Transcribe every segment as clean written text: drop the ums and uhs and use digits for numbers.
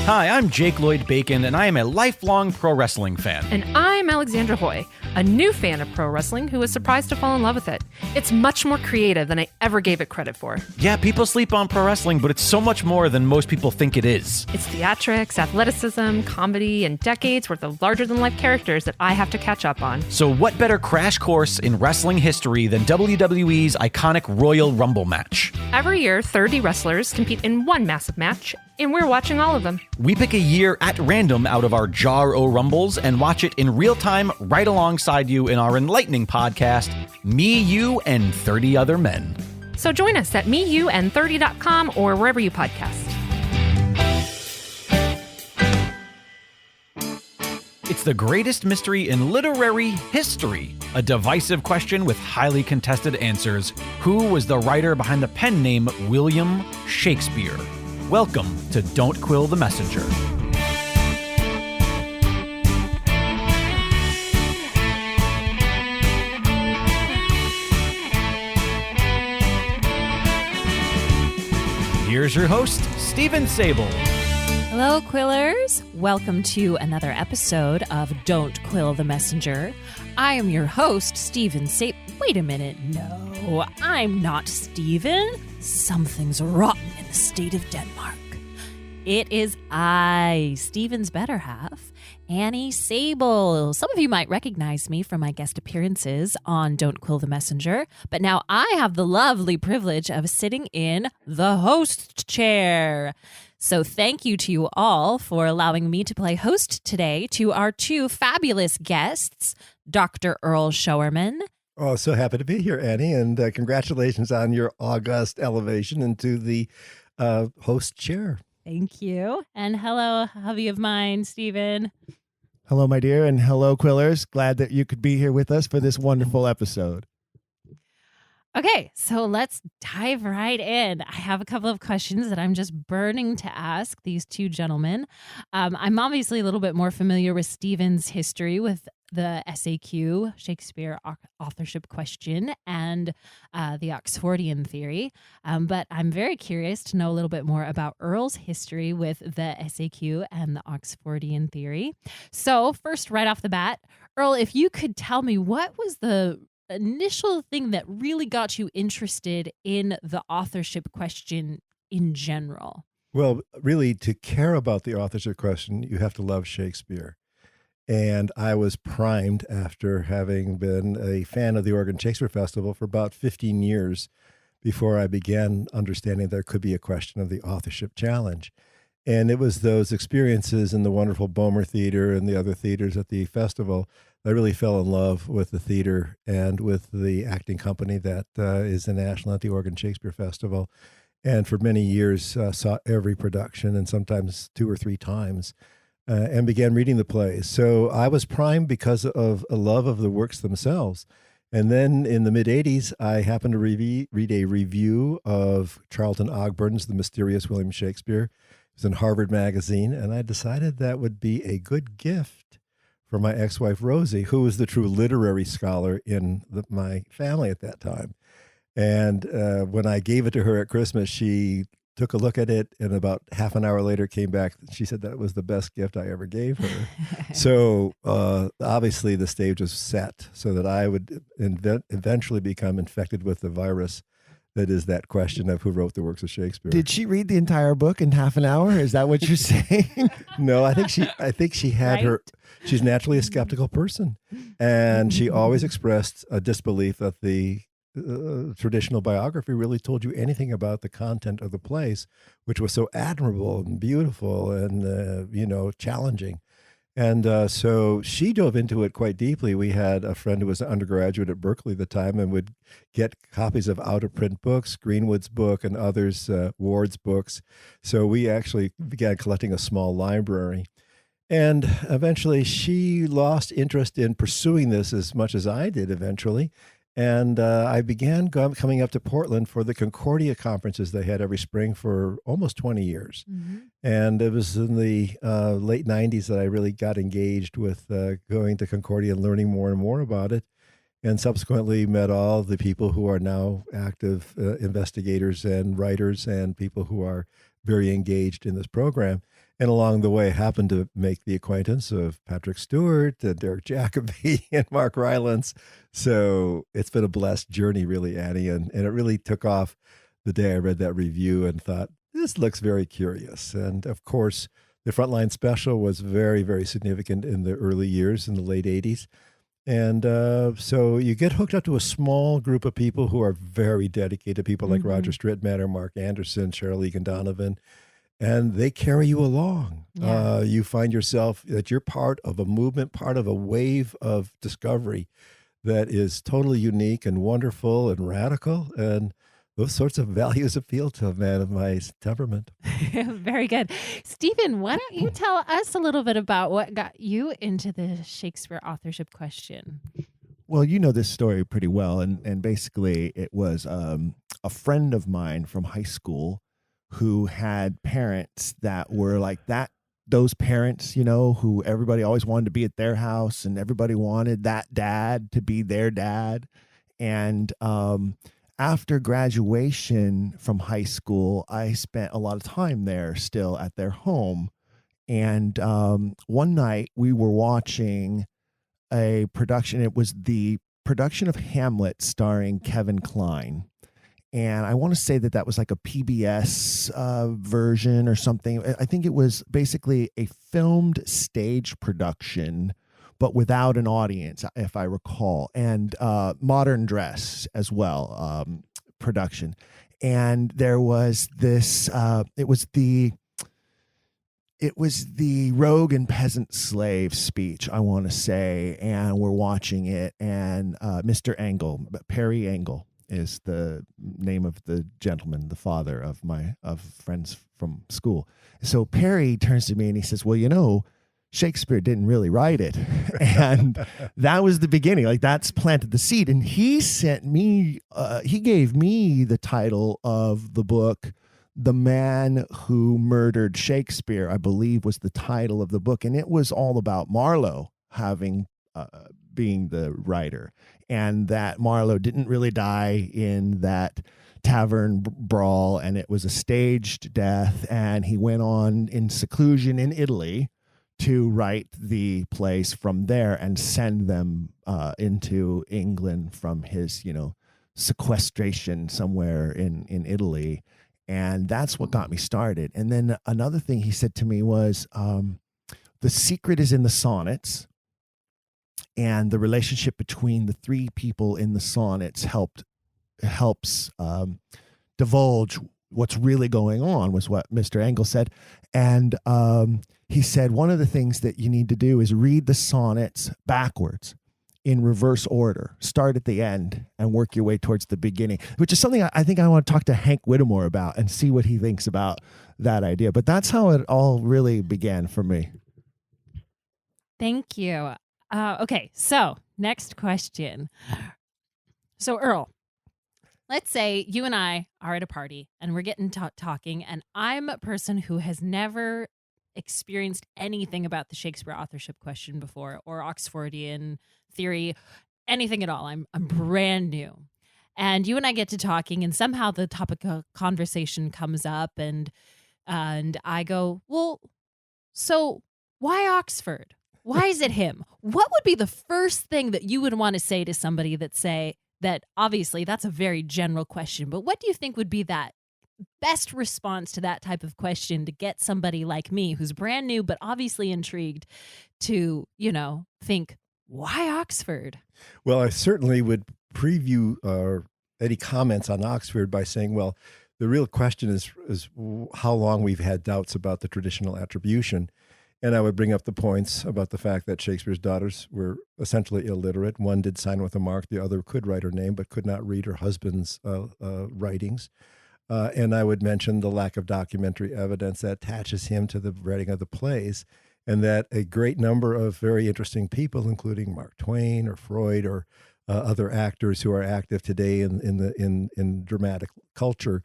Hi, I'm Jake Lloyd Bacon, and I am a lifelong pro wrestling fan. And I'm Alexandra Hoy, a new fan of pro wrestling who was surprised to fall in love with it. It's much more creative than I ever gave it credit for. Yeah, people sleep on pro wrestling, but it's so much more than most people think it is. It's theatrics, athleticism, comedy, and decades worth of larger-than-life characters that I have to catch up on. So what better crash course in wrestling history than WWE's iconic Royal Rumble match? Every year, 30 wrestlers compete in one massive match, and we're watching all of them. We pick a year at random out of our Jar O Rumbles and watch it in real time right alongside you in our enlightening podcast, Me, You, and 30 Other Men. So join us at meyouand30.com or wherever you podcast. It's the greatest mystery in literary history. A divisive question with highly contested answers. Who was the writer behind the pen name William Shakespeare? Welcome to Don't Quill the Messenger. Here's your host, Stephen Sable. Hello, Quillers. Welcome to another episode of Don't Quill the Messenger. I am your host, Stephen Sable. Wait a minute. No, I'm not Stephen. Something's rotten in the state of Denmark. It is I, Stephen's better half, Annie Sable. Some of you might recognize me from my guest appearances on Don't Quill the Messenger, but now I have the lovely privilege of sitting in the host chair. So thank you to you all for allowing me to play host today to our two fabulous guests, Dr. Earl Showerman. Oh, so happy to be here, Annie, and congratulations on your august elevation into the host chair. Thank you. And hello, hubby of mine, Stephen. Hello, my dear, and hello, Quillers. Glad that you could be here with us for this wonderful episode. Okay, so let's dive right in. I have a couple of questions that I'm just burning to ask these two gentlemen. I'm obviously a little bit more familiar with Stephen's history with the SAQ, Shakespeare authorship question, and the Oxfordian theory. But I'm very curious to know a little bit more about Earl's history with the SAQ and the Oxfordian theory. So first, right off the bat, Earl, if you could tell me what was the initial thing that really got you interested in the authorship question in general? Well, really, to care about the authorship question, you have to love Shakespeare. And I was primed after having been a fan of the Oregon Shakespeare Festival for about 15 years before I began understanding there could be a question of the authorship challenge. And it was those experiences in the wonderful Bomer Theater and the other theaters at the festival I really fell in love with the theater and with the acting company that is the national at the Oregon Shakespeare Festival. And for many years, saw every production and sometimes 2 or 3 times and began reading the plays. So I was primed because of a love of the works themselves. And then in the mid-'80s, I happened to read a review of Charlton Ogburn's The Mysterious William Shakespeare. It was in Harvard Magazine, and I decided that would be a good gift for my ex-wife, Rosie, who was the true literary scholar in my family at that time. And when I gave it to her at Christmas, she took a look at it, and about half an hour later came back. She said that was the best gift I ever gave her. So obviously the stage was set so that I would eventually become infected with the virus that is that question of who wrote the works of Shakespeare. Did she read the entire book in half an hour? Is that what you're saying? No, I think she had Right? she's naturally a skeptical person. And she always expressed a disbelief that the traditional biography really told you anything about the content of the place, which was so admirable and beautiful and, challenging. And so she dove into it quite deeply. We had a friend who was an undergraduate at Berkeley at the time and would get copies of out-of-print books, Greenwood's book and others, Ward's books. So we actually began collecting a small library. And eventually she lost interest in pursuing this as much as I did eventually. And I began coming up to Portland for the Concordia conferences they had every spring for almost 20 years. Mm-hmm. And it was in the late 90s that I really got engaged with going to Concordia and learning more and more about it. And subsequently met all the people who are now active investigators and writers and people who are very engaged in this program. And along the way, happened to make the acquaintance of Patrick Stewart, Derek Jacobi, and Mark Rylance. So it's been a blessed journey, really, Annie. And it really took off the day I read that review and thought, this looks very curious. And of course, the Frontline special was very, very significant in the early years, in the late 80s. And so you get hooked up to a small group of people who are very dedicated, people like Roger Strittmatter, Mark Anderson, Cheryl Egan Donovan, and they carry you along. Yeah. You find yourself that you're part of a movement, part of a wave of discovery that is totally unique and wonderful and radical. And those sorts of values appeal to a man of my temperament. Very good. Stephen, why don't you tell us a little bit about what got you into the Shakespeare authorship question? Well, you know this story pretty well. And basically, it was a friend of mine from high school who had parents that were like that. Those parents, you know, who everybody always wanted to be at their house and everybody wanted that dad to be their dad. And after graduation from high school, I spent a lot of time there still at their home. And one night we were watching a production. It was the production of Hamlet starring Kevin Kline. And I want to say that was like a PBS version or something. I think it was basically a filmed stage production, but without an audience, if I recall, and modern dress as well, production. And there was this, it was the rogue and peasant slave speech, I want to say, and we're watching it, and Mr. Angle, Perry Angle is the name of the gentleman, the father of friends from school. So Perry turns to me and he says, well, you know, Shakespeare didn't really write it. And that was the beginning. Like, that's planted the seed. And he sent me, he gave me the title of the book, The Man Who Murdered Shakespeare, I believe was the title of the book. And it was all about Marlowe being the writer, and that Marlowe didn't really die in that tavern brawl, and it was a staged death, and he went on in seclusion in Italy to write the plays from there and send them into England from his, you know, sequestration somewhere in Italy. And that's what got me started. And then another thing he said to me was, the secret is in the sonnets. And the relationship between the three people in the sonnets helps divulge what's really going on, was what Mr. Angle said. And he said one of the things that you need to do is read the sonnets backwards in reverse order. Start at the end and work your way towards the beginning, which is something I think I want to talk to Hank Whittemore about and see what he thinks about that idea. But that's how it all really began for me. Thank you. Okay, so next question. So Earl, let's say you and I are at a party and we're getting talking, and I'm a person who has never experienced anything about the Shakespeare authorship question before, or Oxfordian theory, anything at all. I'm brand new. And you and I get to talking, and somehow the topic of conversation comes up, and I go, well, so why Oxford? Why is it him? What would be the first thing that you would want to say to somebody that obviously that's a very general question, but what do you think would be that best response to that type of question to get somebody like me who's brand new but obviously intrigued to, you know, think, why Oxford? Well, I certainly would preview any comments on Oxford by saying, well, the real question is how long we've had doubts about the traditional attribution. And I would bring up the points about the fact that Shakespeare's daughters were essentially illiterate. One did sign with a mark. The other could write her name, but could not read her husband's writings. And I would mention the lack of documentary evidence that attaches him to the writing of the plays, and that a great number of very interesting people, including Mark Twain or Freud or other actors who are active today in dramatic culture,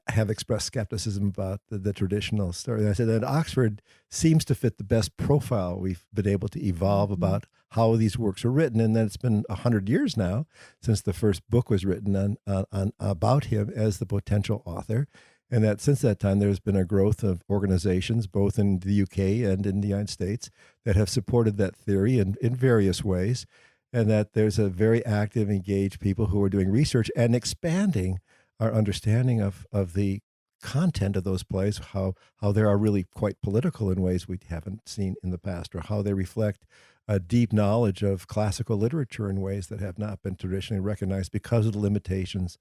have expressed skepticism about the traditional story. And I said that Oxford seems to fit the best profile we've been able to evolve about how these works were written. And then it's been 100 years now since the first book was written on about him as the potential author. And that since that time, there's been a growth of organizations, both in the UK and in the United States, that have supported that theory in various ways. And that there's a very active, engaged people who are doing research and expanding our understanding of the content of those plays, how they are really quite political in ways we haven't seen in the past, or how they reflect a deep knowledge of classical literature in ways that have not been traditionally recognized because of the limitations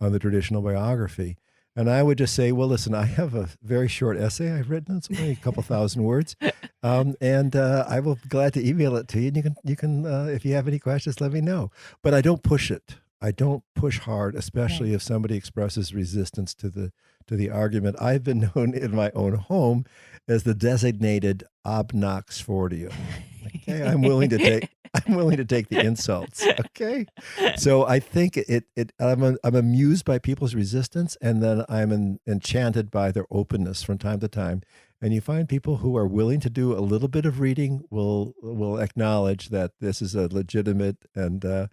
on the traditional biography. And I would just say, well, listen, I have a very short essay I've written. It's only a couple thousand words. And I will be glad to email it to you. And you can if you have any questions, let me know. But I don't push it. I don't push hard, especially if somebody expresses resistance to the argument. I've been known in my own home as the designated Oxfordian. Okay, I'm willing to take the insults. Okay, so I think I'm amused by people's resistance, and then I'm enchanted by their openness from time to time. And you find people who are willing to do a little bit of reading will acknowledge that this is a legitimate and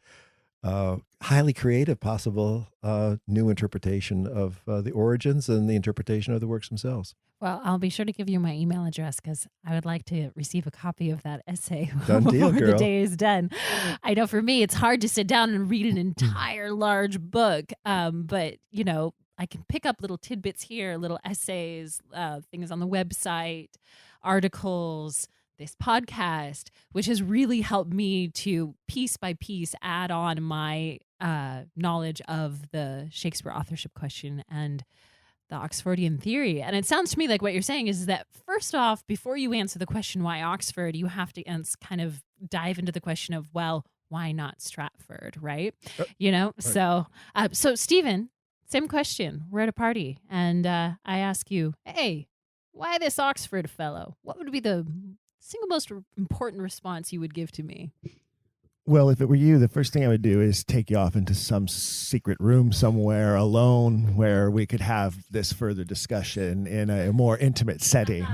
highly creative possible new interpretation of the origins and the interpretation of the works themselves. Well, I'll be sure to give you my email address because I would like to receive a copy of that essay Done deal, before girl. the day is done. I know for me, it's hard to sit down and read an entire large book, but I can pick up little tidbits here, little essays, things on the website, articles, this podcast, which has really helped me to piece by piece add on my knowledge of the Shakespeare authorship question and the Oxfordian theory. And it sounds to me like what you're saying is that first off, before you answer the question, why Oxford, you have to kind of dive into the question of, well, why not Stratford, right? Right. So Stephen, same question. We're at a party and I ask you, hey, why this Oxford fellow? What would be the single most important response you would give to me? Well, if it were you, the first thing I would do is take you off into some secret room somewhere alone where we could have this further discussion in a more intimate setting.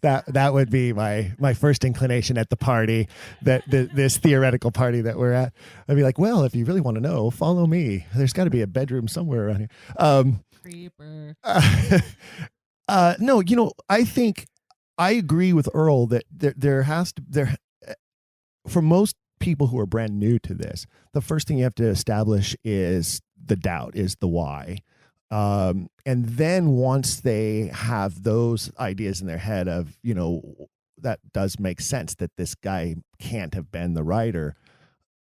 That would be my first inclination at the party, this theoretical party that we're at. I'd be like, well, if you really want to know, follow me. There's got to be a bedroom somewhere around here. Creeper. No, I think I agree with Earl that there for most people who are brand new to this, the first thing you have to establish is the doubt, is the why. And then once they have those ideas in their head of, that does make sense that this guy can't have been the writer,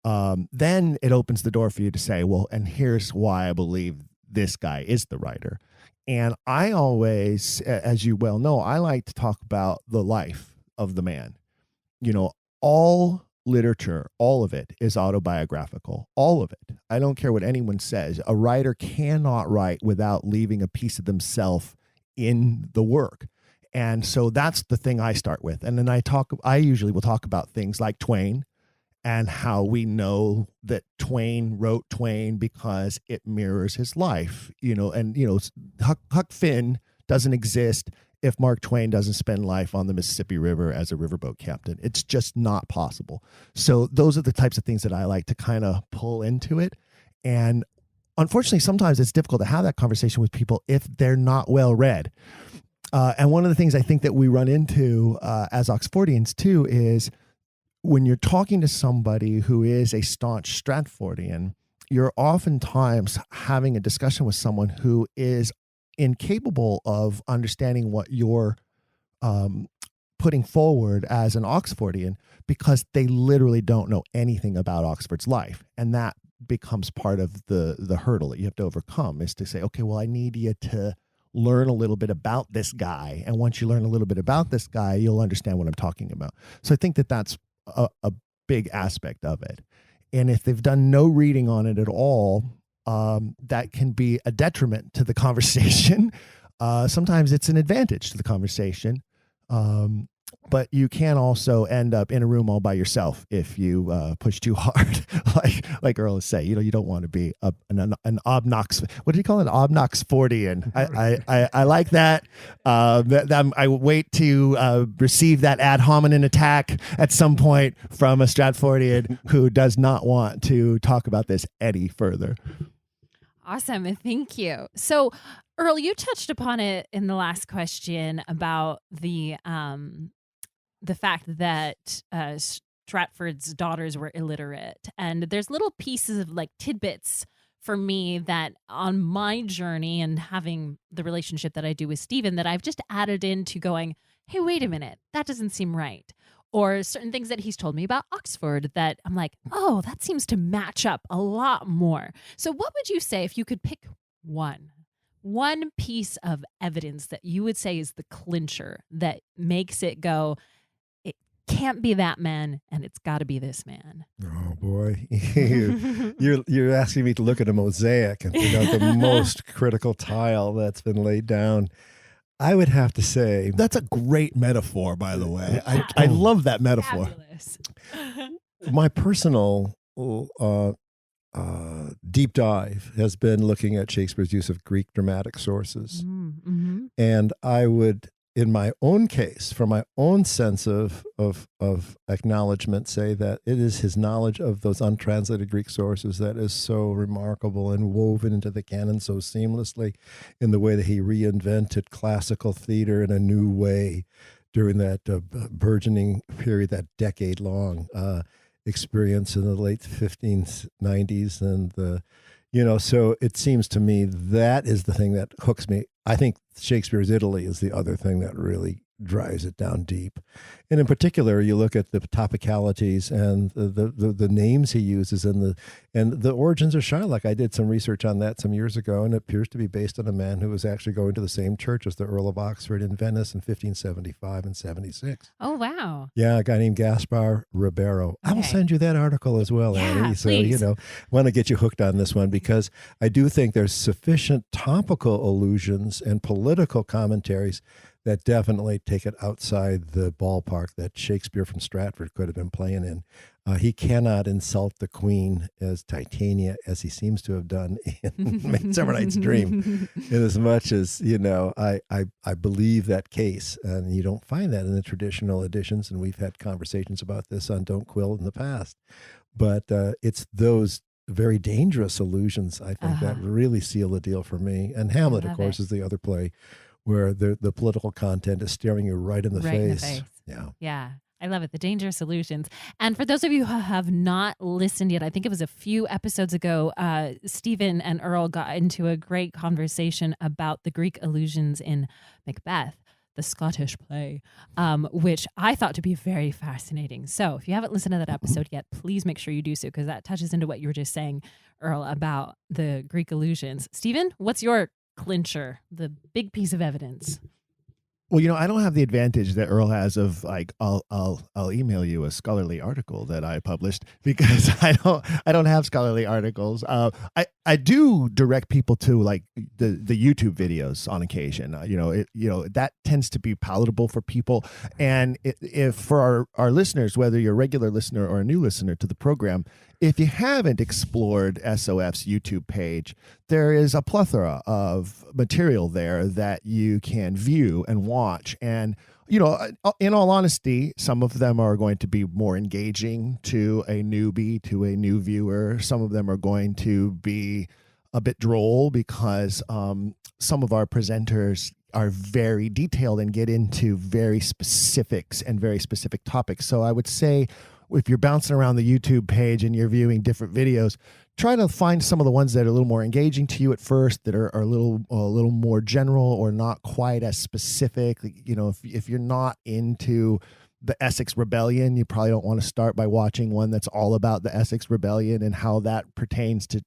then it opens the door for you to say, well, and here's why I believe this guy is the writer. And I always, as you well know, I like to talk about the life of the man. All literature, all of it is autobiographical, all of it. I don't care what anyone says. A writer cannot write without leaving a piece of themselves in the work. And so that's the thing I start with. And then I usually will talk about things like Twain and how we know that Twain wrote Twain because it mirrors his life, Huck Finn doesn't exist if Mark Twain doesn't spend life on the Mississippi River as a riverboat captain. It's just not possible. So those are the types of things that I like to kind of pull into it. And unfortunately, sometimes it's difficult to have that conversation with people if they're not well read. And one of the things I think that we run into as Oxfordians too is when you're talking to somebody who is a staunch Stratfordian, you're oftentimes having a discussion with someone who is incapable of understanding what you're putting forward as an Oxfordian because they literally don't know anything about Oxford's life. And that becomes part of the hurdle that you have to overcome, is to say, okay, well, I need you to learn a little bit about this guy. And once you learn a little bit about this guy, you'll understand what I'm talking about. So I think that that's a big aspect of it. And if they've done no reading on it at all, that can be a detriment to the conversation. Sometimes it's an advantage to the conversation. But you can also end up in a room all by yourself if you push too hard, like Earl is saying. You don't want to be an obnox. What did he call it? An Oxfordian. I like that. I wait to receive that ad hominem attack at some point from a Stratfordian who does not want to talk about this any further. Awesome. Thank you. So Earl, you touched upon it in the last question about the fact that Stratford's daughters were illiterate, and there's little pieces of like tidbits for me that on my journey and having the relationship that I do with Stephen that I've just added into going, hey, wait a minute, that doesn't seem right. Or certain things that he's told me about Oxford that I'm like, oh, that seems to match up a lot more. So what would you say if you could pick one piece of evidence that you would say is the clincher that makes it go, it can't be that man and it's got to be this man? Oh boy, you're asking me to look at a mosaic and figure out the most critical tile that's been laid down. I would have to say That's a great metaphor, by the way. I love that metaphor. Fabulous. my personal deep dive has been looking at Shakespeare's use of Greek dramatic sources. Mm-hmm. And I would, in my own case, from my own sense of acknowledgement, say that it is his knowledge of those untranslated Greek sources that is so remarkable and woven into the canon so seamlessly in the way that he reinvented classical theater in a new way during that burgeoning period, that decade-long experience in the late 1590s. And so it seems to me that is the thing that hooks me. I think Shakespeare's Italy is the other thing that really drives it down deep. And in particular, you look at the topicalities and the names he uses and the origins of Shylock. I did some research on that some years ago, and it appears to be based on a man who was actually going to the same church as the Earl of Oxford in Venice in 1575 and 76. Oh, wow. Yeah, a guy named Gaspar Ribeiro. I will Okay. send you that article as well, Yeah, Annie. So, please. want to get you hooked on this one because I do think there's sufficient topical allusions and political commentaries that definitely take it outside the ballpark that Shakespeare from Stratford could have been playing in. He cannot insult the Queen as Titania as he seems to have done in Midsummer Night's Dream. In as much as, I believe that case. And you don't find that in the traditional editions. And we've had conversations about this on Don't Quill in the past. But it's those very dangerous allusions, I think, that really seal the deal for me. And Hamlet, of love course, it. is the other play where the political content is staring you right in the Right in the face. face. Yeah. Yeah. I love it. The dangerous solutions. And for those of you who have not listened yet, I think it was a few episodes ago, Stephen and Earl got into a great conversation about the Greek allusions in Macbeth, the Scottish play, which I thought to be very fascinating. So if you haven't listened to that episode yet, please make sure you do so because that touches into what you were just saying, Earl, about the Greek allusions. Stephen, what's your clincher, the big piece of evidence? Well, I don't have the advantage that Earl has of like I'll email you a scholarly article that I published because I don't have scholarly articles. I do direct people to like the YouTube videos on occasion. That tends to be palatable for people. And if for our listeners, whether you're a regular listener or a new listener to the program, if you haven't explored SOF's YouTube page, there is a plethora of material there that you can view and watch. And, in all honesty, some of them are going to be more engaging to a newbie, to a new viewer. Some of them are going to be a bit droll because some of our presenters are very detailed and get into very specifics and very specific topics. So I would say, if you're bouncing around the YouTube page and you're viewing different videos, try to find some of the ones that are a little more engaging to you at first, that are a little more general or not quite as specific. If you're not into the Essex Rebellion, you probably don't want to start by watching one that's all about the Essex Rebellion and how that pertains to,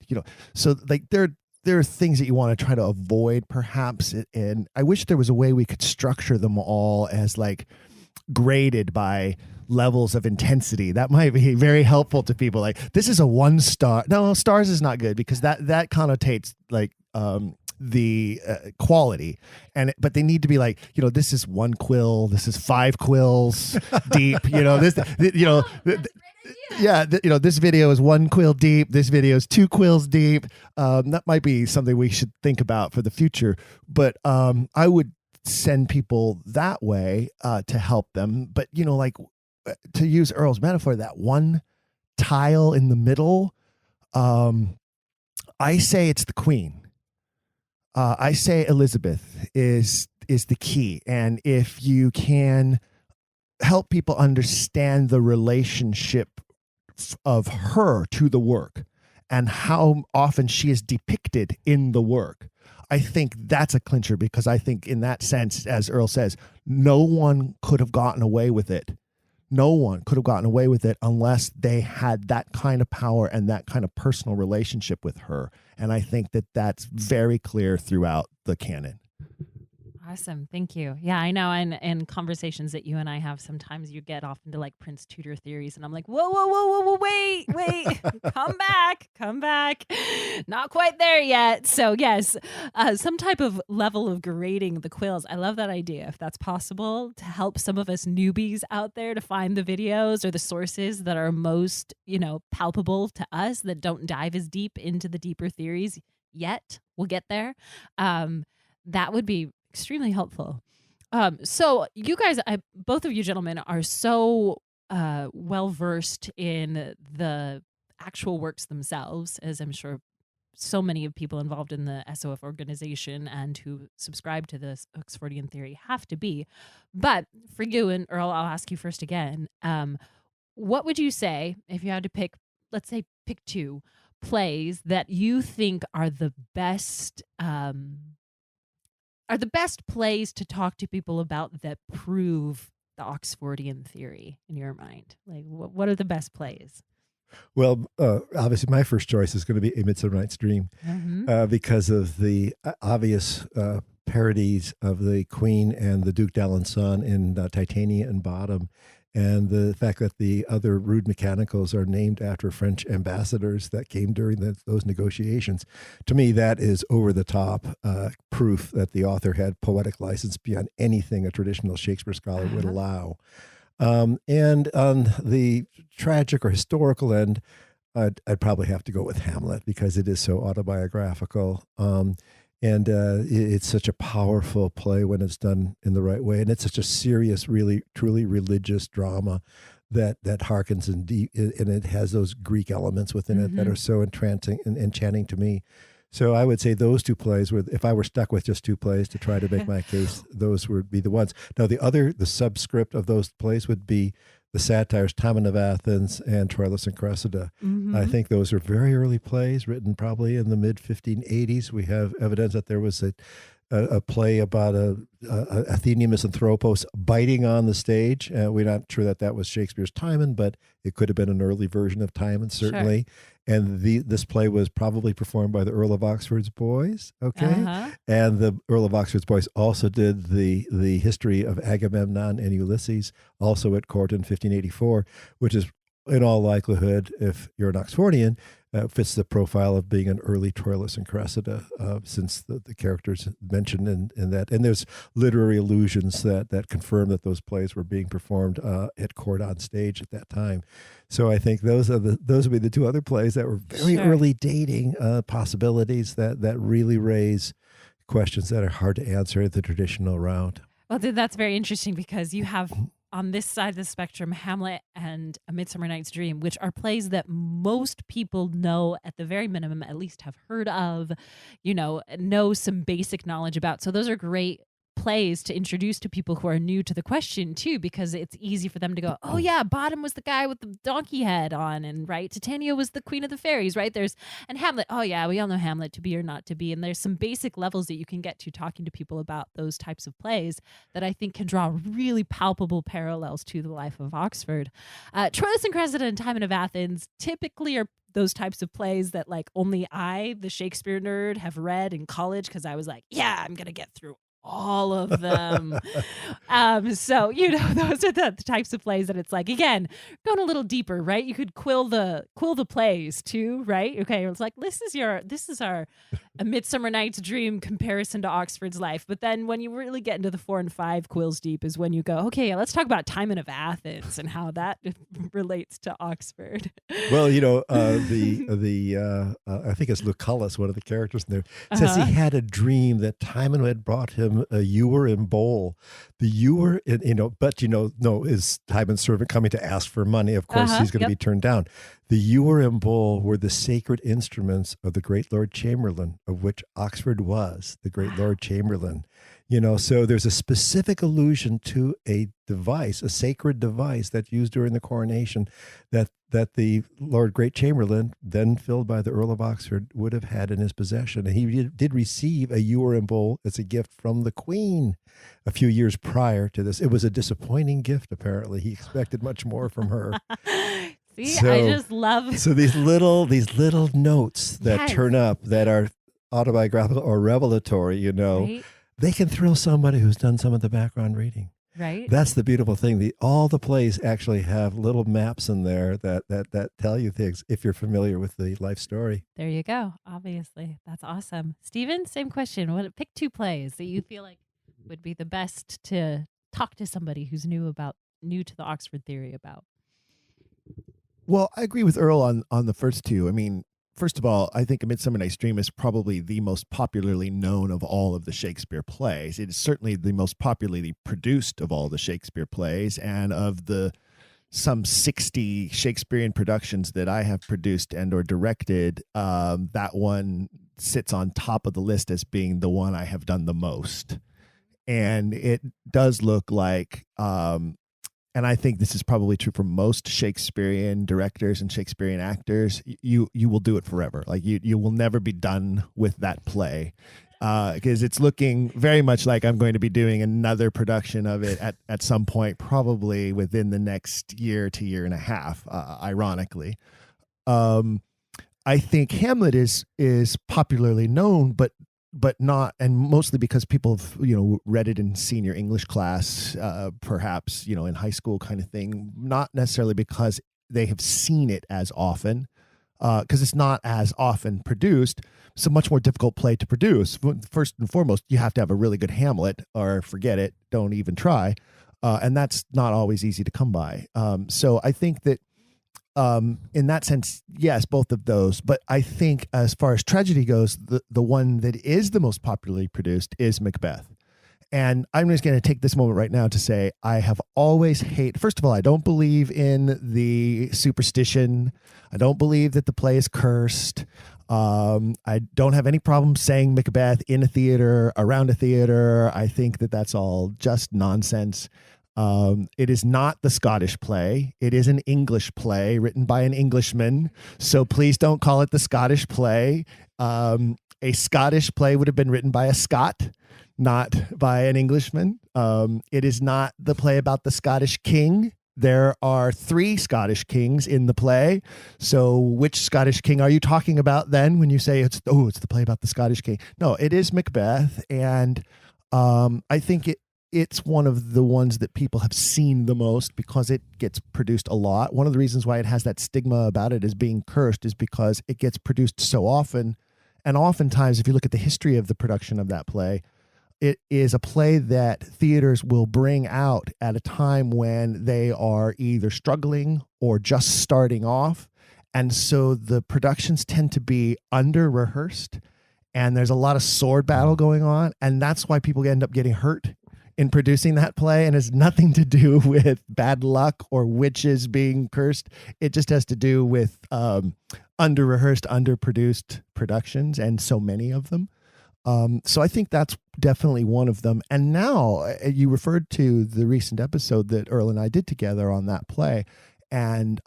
so like there are things that you want to try to avoid perhaps. And I wish there was a way we could structure them all as like graded by levels of intensity. That might be very helpful to people. Like, this is a 1 star. No, stars is not good because that connotates like the quality, but they need to be like, this is 1 quill, this is 5 quills deep. This video is 1 quill deep. This video is 2 quills deep. That might be something we should think about for the future. But I would send people that way to help them. But to use Earl's metaphor, that 1 tile in the middle, I say it's the Queen. I say Elizabeth is the key. And if you can help people understand the relationship of her to the work and how often she is depicted in the work, I think that's a clincher, because I think in that sense, as Earl says, no one could have gotten away with it. No one could have gotten away with it unless they had that kind of power and that kind of personal relationship with her. And I think that that's very clear throughout the canon. Awesome. Thank you. Yeah, I know. And conversations that you and I have, sometimes you get off into like Prince Tudor theories. And I'm like, whoa, wait, come back. Not quite there yet. So yes, some type of level of grading the quills. I love that idea. If that's possible, to help some of us newbies out there to find the videos or the sources that are most, palpable to us, that don't dive as deep into the deeper theories yet. We'll get there. That would be extremely helpful. So you guys, both of you gentlemen, are so well versed in the actual works themselves, as I'm sure so many of people involved in the SOF organization and who subscribe to this Oxfordian theory have to be. But for you, and Earl, I'll ask you first again. What would you say if you had to pick, let's say, pick two plays that you think are the best plays to talk to people about that prove the Oxfordian theory in your mind? Like, what are the best plays? Well, obviously, my first choice is going to be A Midsummer Night's Dream, because of the obvious parodies of the Queen and the Duke d'Alençon in Titania and Bottom, and the fact that the other rude mechanicals are named after French ambassadors that came during those negotiations. To me, that is over-the-top proof that the author had poetic license beyond anything a traditional Shakespeare scholar would allow. And on the tragic or historical end, I'd probably have to go with Hamlet, because it is so autobiographical. And it's such a powerful play when it's done in the right way. And it's such a serious, really, truly religious drama that harkens and it has those Greek elements within it that are so entrancing and enchanting to me. So I would say those two plays if I were stuck with just two plays to try to make my case, those would be the ones. Now, the subscript of those plays would be the satires Timon of Athens and Troilus and Cressida. I think those are very early plays, written probably in the mid-1580s. We have evidence that there was a play about Athenian misanthropos biting on the stage. We're not sure that was Shakespeare's Timon, but it could have been an early version of Timon, certainly. Sure. And this play was probably performed by the Earl of Oxford's boys, okay? And the Earl of Oxford's boys also did the history of Agamemnon and Ulysses, also at court in 1584, which is, in all likelihood, if you're an Oxfordian, fits the profile of being an early Troilus and Cressida, since the characters mentioned in that. And there's literary allusions that confirm that those plays were being performed at court on stage at that time. So I think those would be the two other plays that were very early dating possibilities that really raise questions that are hard to answer the traditional route. Well, that's very interesting, because you have on this side of the spectrum Hamlet and A Midsummer Night's Dream, which are plays that most people know, at the very minimum, at least have heard of, know some basic knowledge about. So those are great plays to introduce to people who are new to the question too, because it's easy for them to go, oh yeah, Bottom was the guy with the donkey head on, and right, Titania was the queen of the fairies, right? And Hamlet, oh yeah, we all know Hamlet, to be or not to be. And there's some basic levels that you can get to talking to people about those types of plays that I think can draw really palpable parallels to the life of Oxford. Troilus and Cressida and Timon of Athens typically are those types of plays that like only I, the Shakespeare nerd, have read in college, because I was like, yeah, I'm gonna get through all of them. So, those are the types of plays that it's like, again, going a little deeper, right? You could quill the plays too, right? Okay. It's like, this is our A Midsummer Night's Dream comparison to Oxford's life. But then when you really get into the 4 and 5 quills deep is when you go, okay, let's talk about Timon of Athens and how that relates to Oxford. Well, I think it's Lucullus, one of the characters in there, says he had a dream that Timon had brought him him a ewer and bowl. The ewer, no, is Hyman's servant coming to ask for money? Of course, he's going to be turned down. The ewer and bowl were the sacred instruments of the great Lord Chamberlain, of which Oxford was the great Lord Chamberlain. So there's a specific allusion to a device, a sacred device that's used during the coronation that the Lord Great Chamberlain, then filled by the Earl of Oxford, would have had in his possession. And he did receive a ewer and bowl as a gift from the Queen a few years prior to this. It was a disappointing gift, apparently. He expected much more from her. See, I just love... So these little notes that turn up that are autobiographical or revelatory, Right? They can thrill somebody who's done some of the background reading. Right. That's the beautiful thing. All the plays actually have little maps in there that tell you things if you're familiar with the life story. There you go. Obviously. That's awesome. Stephen, same question. Pick 2 plays that you feel like would be the best to talk to somebody who's new to the Oxford theory about. Well, I agree with Earl on the first 2. I mean, first of all, I think A Midsummer Night's Dream is probably the most popularly known of all of the Shakespeare plays. It is certainly the most popularly produced of all the Shakespeare plays, and of the some 60 Shakespearean productions that I have produced and or directed, that one sits on top of the list as being the one I have done the most. And it does look like, and I think this is probably true for most Shakespearean directors and Shakespearean actors, you will do it forever. Like you will never be done with that play, because it's looking very much like I'm going to be doing another production of it at some point, probably within the next year to year and a half, ironically. I think Hamlet is popularly known, but not, and mostly because people have, read it in senior English class, perhaps, in high school kind of thing, not necessarily because they have seen it as often, because it's not as often produced. It's a much more difficult play to produce. First and foremost, you have to have a really good Hamlet, or forget it, don't even try. And that's not always easy to come by. So I think that, in that sense, yes, both of those. But I think as far as tragedy goes, the one that is the most popularly produced is Macbeth. And I'm just going to take this moment right now to say I have always first of all, I don't believe in the superstition. I don't believe that the play is cursed. I don't have any problem saying Macbeth in a theater, around a theater. I think that that's all just nonsense. It is not the Scottish play. It is an English play written by an Englishman. So please don't call it the Scottish play. A Scottish play would have been written by a Scot, not by an Englishman. It is not the play about the Scottish king. There are 3 Scottish kings in the play. So which Scottish king are you talking about then when you say it's the play about the Scottish king? No, it is Macbeth. And I think it's one of the ones that people have seen the most because it gets produced a lot. One of the reasons why it has that stigma about it as being cursed is because it gets produced so often. And oftentimes, if you look at the history of the production of that play, it is a play that theaters will bring out at a time when they are either struggling or just starting off. And so the productions tend to be under-rehearsed, and there's a lot of sword battle going on. And that's why people end up getting hurt in producing that play, and has nothing to do with bad luck or witches being cursed. It just has to do with under-rehearsed, underproduced productions, and so many of them. So I think that's definitely one of them. And now you referred to the recent episode that Earl and I did together on that play. And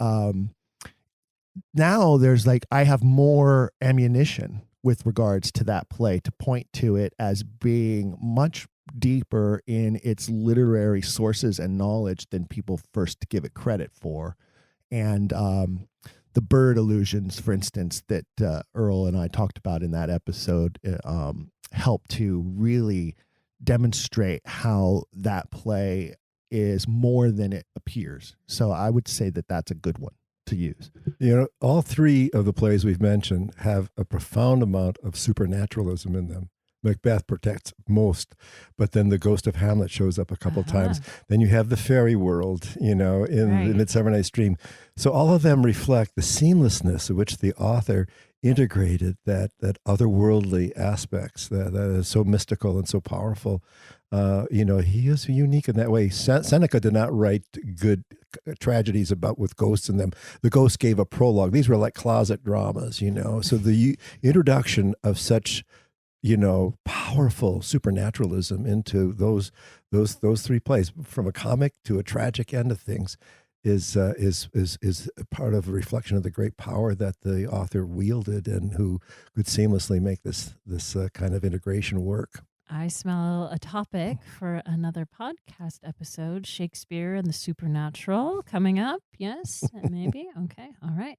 now there's I have more ammunition with regards to that play to point to it as being much deeper in its literary sources and knowledge than people first give it credit for. And the bird illusions, for instance, that Earl and I talked about in that episode help to really demonstrate how that play is more than it appears. So I would say that that's a good one to use. All 3 of the plays we've mentioned have a profound amount of supernaturalism in them. Macbeth protects most, but then the ghost of Hamlet shows up a couple times. Then you have the fairy world, in the Midsummer Night's Dream. So all of them reflect the seamlessness of which the author integrated that otherworldly aspects that is so mystical and so powerful. He is unique in that way. Seneca did not write good tragedies with ghosts in them. The ghosts gave a prologue. These were like closet dramas, So the introduction of such, powerful supernaturalism into those three plays, from a comic to a tragic end of things, is part of a reflection of the great power that the author wielded and who could seamlessly make this kind of integration work. I smell a topic for another podcast episode, Shakespeare and the Supernatural, coming up. Yes, maybe. Okay, all right.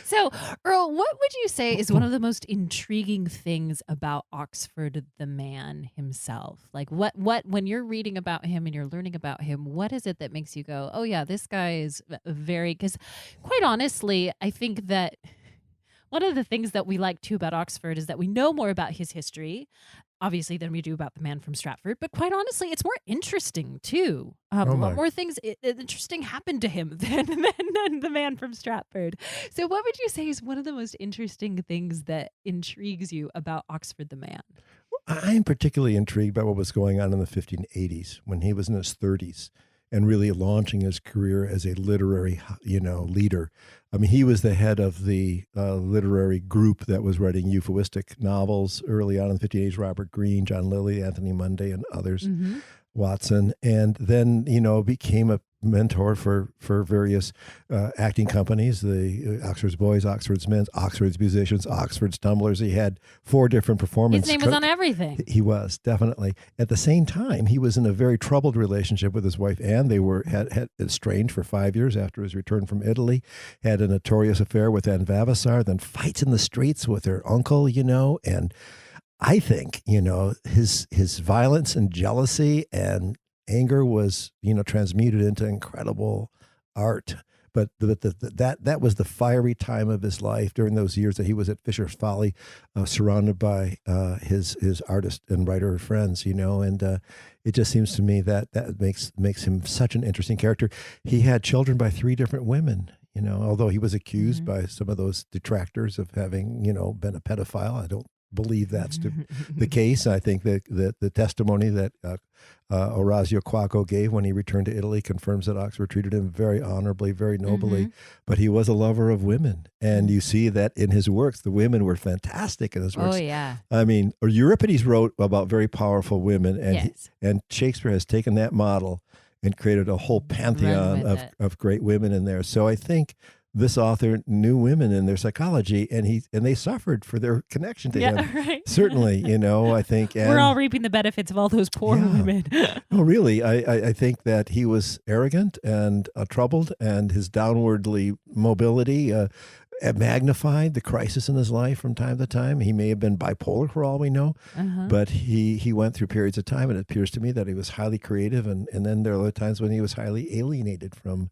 So, Earl, what would you say is one of the most intriguing things about Oxford the man himself? Like what when you're reading about him and you're learning about him, what is it that makes you go, oh yeah, this guy is very, because quite honestly, I think that one of the things that we like too about Oxford is that we know more about his history, obviously, than we do about the man from Stratford. But quite honestly, it's more interesting too. A lot more things interesting happened to him than the man from Stratford. So what would you say is one of the most interesting things that intrigues you about Oxford the man? I am particularly intrigued by what was going on in the 1580s when he was in his 30s and really launching his career as a literary, leader. I mean, he was the head of the literary group that was writing euphuistic novels early on in the 1580s, Robert Greene, John Lilly, Anthony Munday, and others, Watson, and then, became a mentor for various acting companies, the Oxford's Boys, Oxford's Men's, Oxford's Musicians, Oxford's Tumblers. He had 4 different performances. His name was on everything. He was, definitely. At the same time, he was in a very troubled relationship with his wife Anne. They had estranged for 5 years after his return from Italy, had a notorious affair with Anne Vavasor, then fights in the streets with her uncle, and I think, his violence and jealousy and anger was, transmuted into incredible art. But that was the fiery time of his life during those years that he was at Fisher's Folly, surrounded by his artist and writer friends, and it just seems to me that makes him such an interesting character. He had children by 3 different women. Although he was accused by some of those detractors of having, been a pedophile. I don't believe that's the case. I think that the testimony that Orazio Quaco gave when he returned to Italy confirms that Oxford treated him very honorably, very nobly, but he was a lover of women. And you see that in his works. The women were fantastic in his works. Oh, yeah. I mean, Euripides wrote about very powerful women, and Yes. and Shakespeare has taken that model and created a whole pantheon of great women in there. So I think this author knew women and their psychology, and they suffered for their connection to him. Right. Certainly, I think. And we're all reaping the benefits of all those poor women. No, really, I think that he was arrogant and troubled, and his downwardly mobility magnified the crisis in his life from time to time. He may have been bipolar for all we know, but he went through periods of time, and it appears to me that he was highly creative, and then there are other times when he was highly alienated from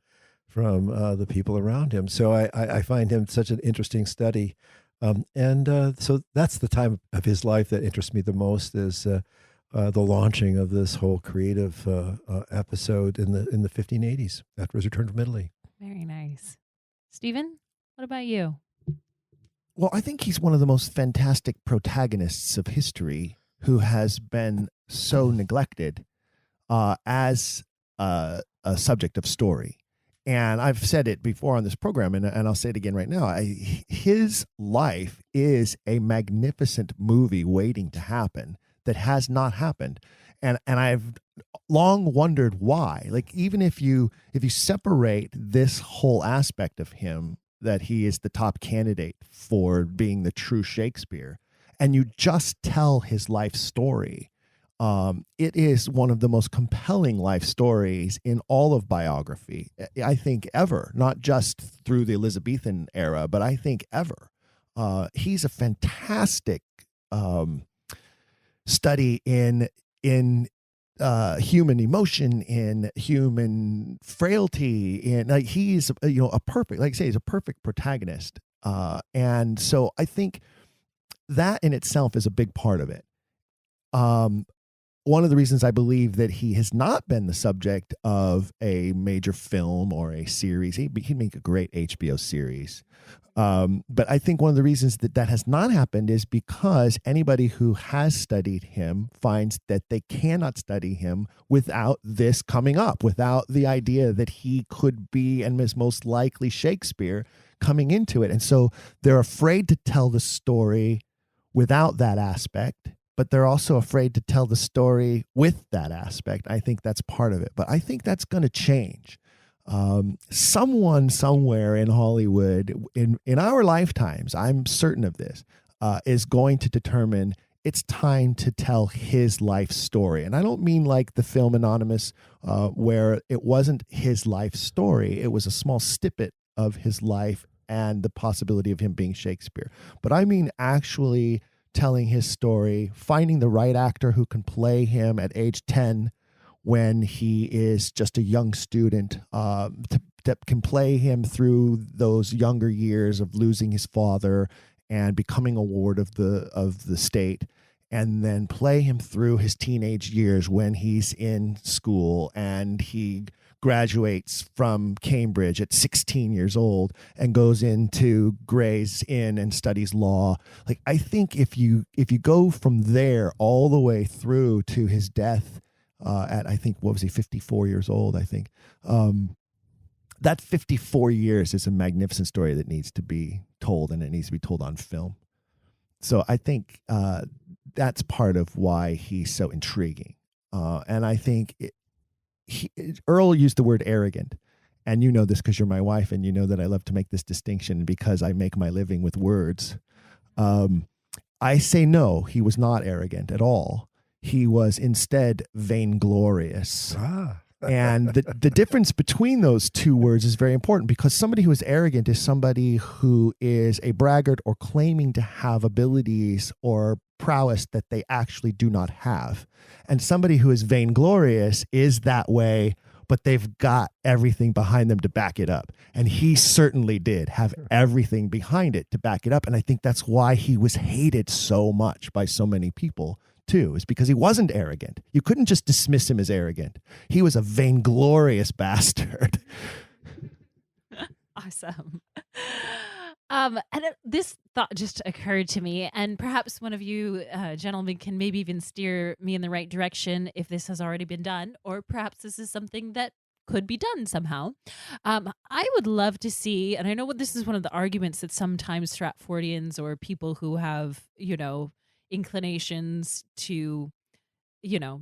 the people around him. So I find him such an interesting study. So that's the time of his life that interests me the most, is the launching of this whole creative episode in the 1580s after his return from Italy. Very nice. Stephen, what about you? Well, I think he's one of the most fantastic protagonists of history who has been so neglected as a subject of story. And I've said it before on this program, and I'll say it again right now. His life is a magnificent movie waiting to happen that has not happened. And I've long wondered why. Like, even if you separate this whole aspect of him, that he is the top candidate for being the true Shakespeare, and you just tell his life story, it is one of the most compelling life stories in all of biography, I think, ever, not just through the Elizabethan era, but I think ever. He's a fantastic study in human emotion, in human frailty, in he's a perfect, like I say, he's a perfect protagonist. And so I think that in itself is a big part of it. one of the reasons I believe that he has not been the subject of a major film or a series, he'd make a great HBO series. But I think one of the reasons that has not happened is because anybody who has studied him finds that they cannot study him without this coming up, without the idea that he could be and is most likely Shakespeare coming into it. And so they're afraid to tell the story without that aspect, but they're also afraid to tell the story with that aspect. I think that's part of it. But I think that's going to change. Someone somewhere in Hollywood in our lifetimes, I'm certain of this, is going to determine it's time to tell his life story. And I don't mean like the film Anonymous, where it wasn't his life story. It was a small snippet of his life and the possibility of him being Shakespeare. But I mean actually telling his story, finding the right actor who can play him at age 10 when he is just a young student, that can play him through those younger years of losing his father and becoming a ward of the state, and then play him through his teenage years when he's in school and he graduates from Cambridge at 16 years old and goes into Gray's Inn and studies law. Like, I think if you go from there all the way through to his death, at, I think, what was he, 54 years old, I think. That 54 years is a magnificent story that needs to be told, and it needs to be told on film. So I think that's part of why he's so intriguing. And I think Earl used the word arrogant. And you know this because you're my wife, and you know that I love to make this distinction because I make my living with words. I say no, he was not arrogant at all. He was instead vainglorious. And the difference between those two words is very important, because somebody who is arrogant is somebody who is a braggart or claiming to have abilities or prowess that they actually do not have. And somebody who is vainglorious is that way, but they've got everything behind them to back it up. And he certainly did have everything behind it to back it up. And I think that's why he was hated so much by so many people too, is because he wasn't arrogant. You couldn't just dismiss him as arrogant. He was a vainglorious bastard. Awesome. This thought just occurred to me, and perhaps one of you gentlemen can maybe even steer me in the right direction if this has already been done, or perhaps this is something that could be done somehow. I would love to see, and I know this is one of the arguments that sometimes Stratfordians or people who have, inclinations to,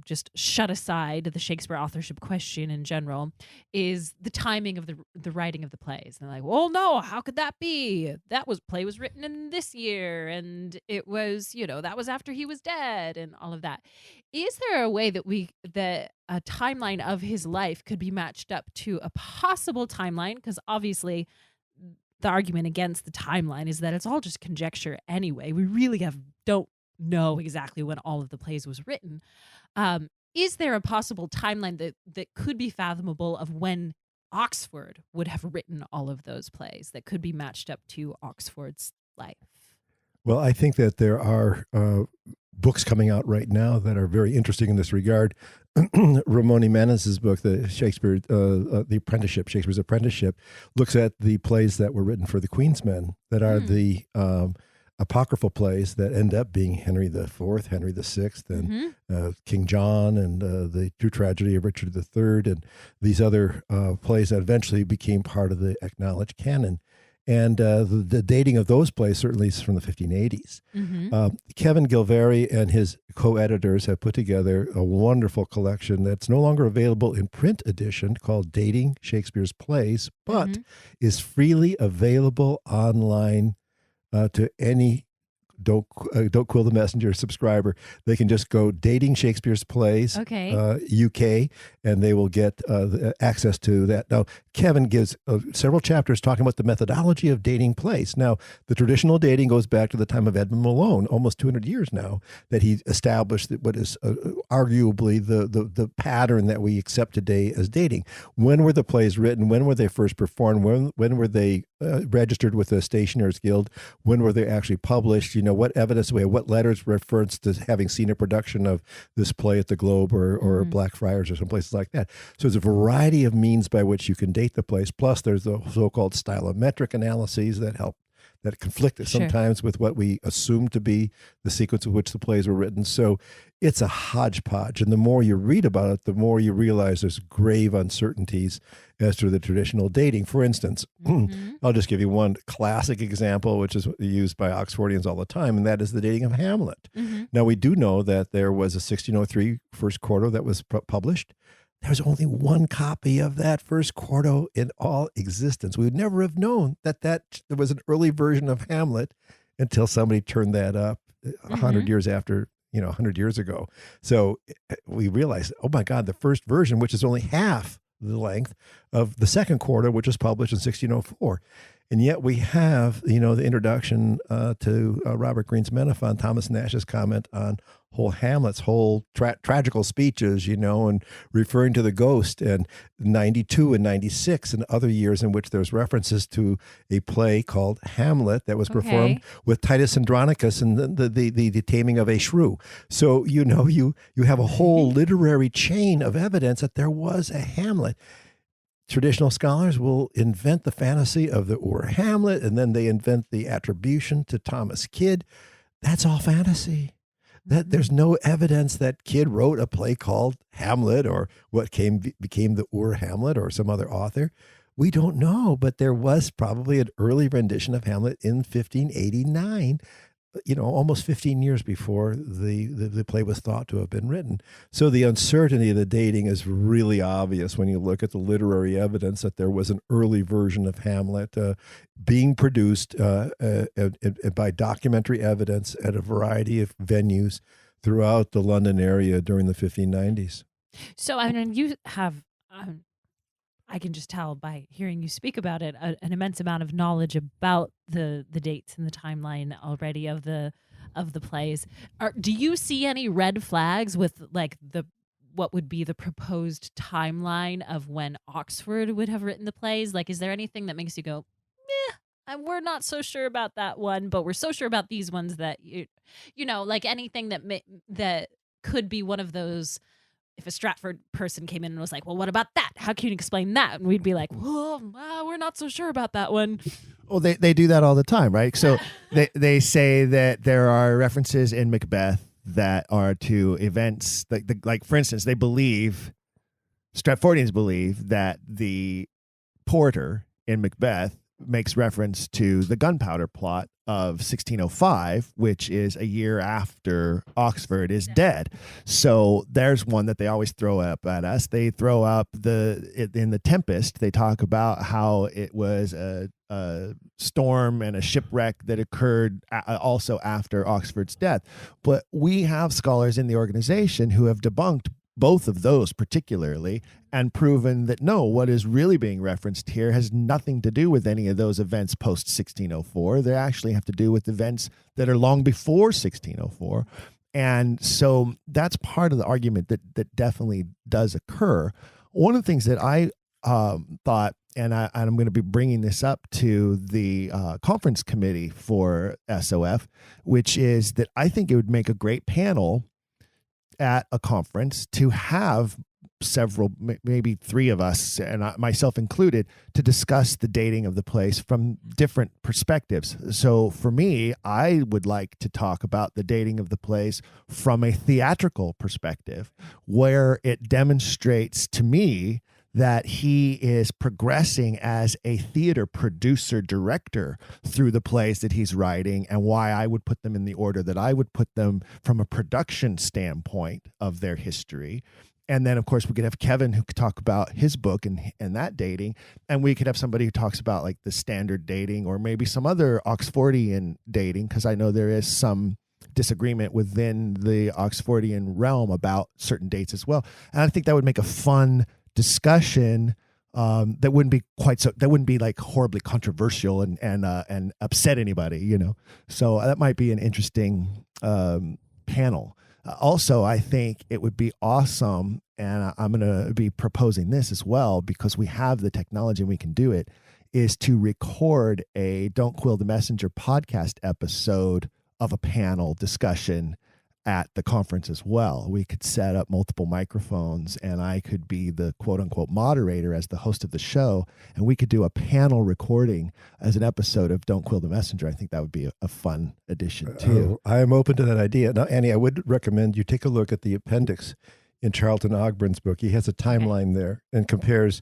just shut aside the Shakespeare authorship question in general, is the timing of the writing of the plays. And they're like, well, no, how could that be? Play was written in this year, and it was, that was after he was dead, and all of that. Is there a way that a timeline of his life could be matched up to a possible timeline? Because obviously the argument against the timeline is that it's all just conjecture anyway. We really don't know exactly when all of the plays was written. Is there a possible timeline that could be fathomable of when Oxford would have written all of those plays that could be matched up to Oxford's life? Well, I think that there are books coming out right now that are very interesting in this regard. Ramon Menes's book, the Shakespeare, the Apprenticeship, Shakespeare's Apprenticeship, looks at the plays that were written for the Queen's Men that are the apocryphal plays that end up being Henry IV, Henry VI, and King John, and the True Tragedy of Richard III, and these other plays that eventually became part of the acknowledged canon. And the dating of those plays certainly is from the 1580s. Kevin Gilvary and his co-editors have put together a wonderful collection that's no longer available in print edition called Dating Shakespeare's Plays, but is freely available online to any Don't Quill the Messenger subscriber. They can just go Dating Shakespeare's Plays, UK, and they will get access to that. Now, Kevin gives several chapters talking about the methodology of dating plays. Now, the traditional dating goes back to the time of Edmund Malone, almost 200 years now, that he established what is arguably the pattern that we accept today as dating. When were the plays written? When were they first performed? When were they registered with the Stationers Guild? When were they actually published? what evidence do we have? What letters reference to having seen a production of this play at the Globe or Blackfriars or some places like that? So there's a variety of means by which you can date the plays. Plus, there's the so-called stylometric analyses that conflict sometimes with what we assume to be the sequence of which the plays were written. So it's a hodgepodge. And the more you read about it, the more you realize there's grave uncertainties as to the traditional dating. For instance, I'll just give you one classic example, which is used by Oxfordians all the time, and that is the dating of Hamlet. Now, we do know that there was a 1603 first quarto that was published. There's only one copy of that first quarto in all existence. We would never have known that there was an early version of Hamlet until somebody turned that up 100 years after, 100 years ago. So we realized, oh my God, the first version, which is only half the length of the second quarto, which was published in 1604. And yet we have, the introduction to Robert Greene's Menaphon, Thomas Nash's comment on Hamlet's whole tragical speeches, and referring to the ghost, and 92 and 96 and other years in which there's references to a play called Hamlet that was performed with Titus Andronicus and the taming of a shrew. So, you have a whole literary chain of evidence that there was a Hamlet. Traditional scholars will invent the fantasy of the Hamlet, and then they invent the attribution to Thomas Kyd. That's all fantasy. That there's no evidence that Kyd wrote a play called Hamlet or what became the Hamlet or some other author. We don't know, but there was probably an early rendition of Hamlet in 1589. Almost 15 years before the play was thought to have been written. So the uncertainty of the dating is really obvious when you look at the literary evidence that there was an early version of Hamlet being produced by documentary evidence at a variety of venues throughout the London area during the 1590s. So, you have... I can just tell by hearing you speak about it, an immense amount of knowledge about the dates and the timeline already of the plays. Do you see any red flags with what would be the proposed timeline of when Oxford would have written the plays? Is there anything that makes you go, we're not so sure about that one, but we're so sure about these ones that anything that could be one of those? If a Stratford person came in and was like, well, what about that? How can you explain that? And we'd be like, well, we're not so sure about that one. Well, they do that all the time, right? So they say that there are references in Macbeth that are to events, like for instance, Stratfordians believe that the porter in Macbeth makes reference to the gunpowder plot of 1605, which is a year after Oxford is dead. So there's one that they always throw up at us. They throw up in the Tempest, they talk about how it was a storm and a shipwreck that occurred also after Oxford's death. But we have scholars in the organization who have debunked both of those particularly and proven that no, what is really being referenced here has nothing to do with any of those events post 1604. They actually have to do with events that are long before 1604. And so that's part of the argument that definitely does occur. One of the things that I thought, and I'm going to be bringing this up to the conference committee for SOF, which is that I think it would make a great panel at a conference to have several, maybe three of us, and myself included, to discuss the dating of the plays from different perspectives. So for me, I would like to talk about the dating of the plays from a theatrical perspective, where it demonstrates to me that he is progressing as a theater producer director through the plays that he's writing, and why I would put them in the order that I would put them from a production standpoint of their history. And then, of course, we could have Kevin who could talk about his book and that dating. And we could have somebody who talks about like the standard dating or maybe some other Oxfordian dating, because I know there is some disagreement within the Oxfordian realm about certain dates as well. And I think that would make a fun discussion that wouldn't be like horribly controversial and upset anybody, So that might be an interesting panel. Also, I think it would be awesome, and I'm going to be proposing this as well because we have the technology and we can do it, is to record a Don't Quill the Messenger podcast episode of a panel discussion at the conference as well. We could set up multiple microphones and I could be the quote unquote moderator as the host of the show. And we could do a panel recording as an episode of Don't Quill the Messenger. I think that would be a fun addition too. I am open to that idea. Now, Annie, I would recommend you take a look at the appendix in Charlton Ogburn's book. He has a timeline there and compares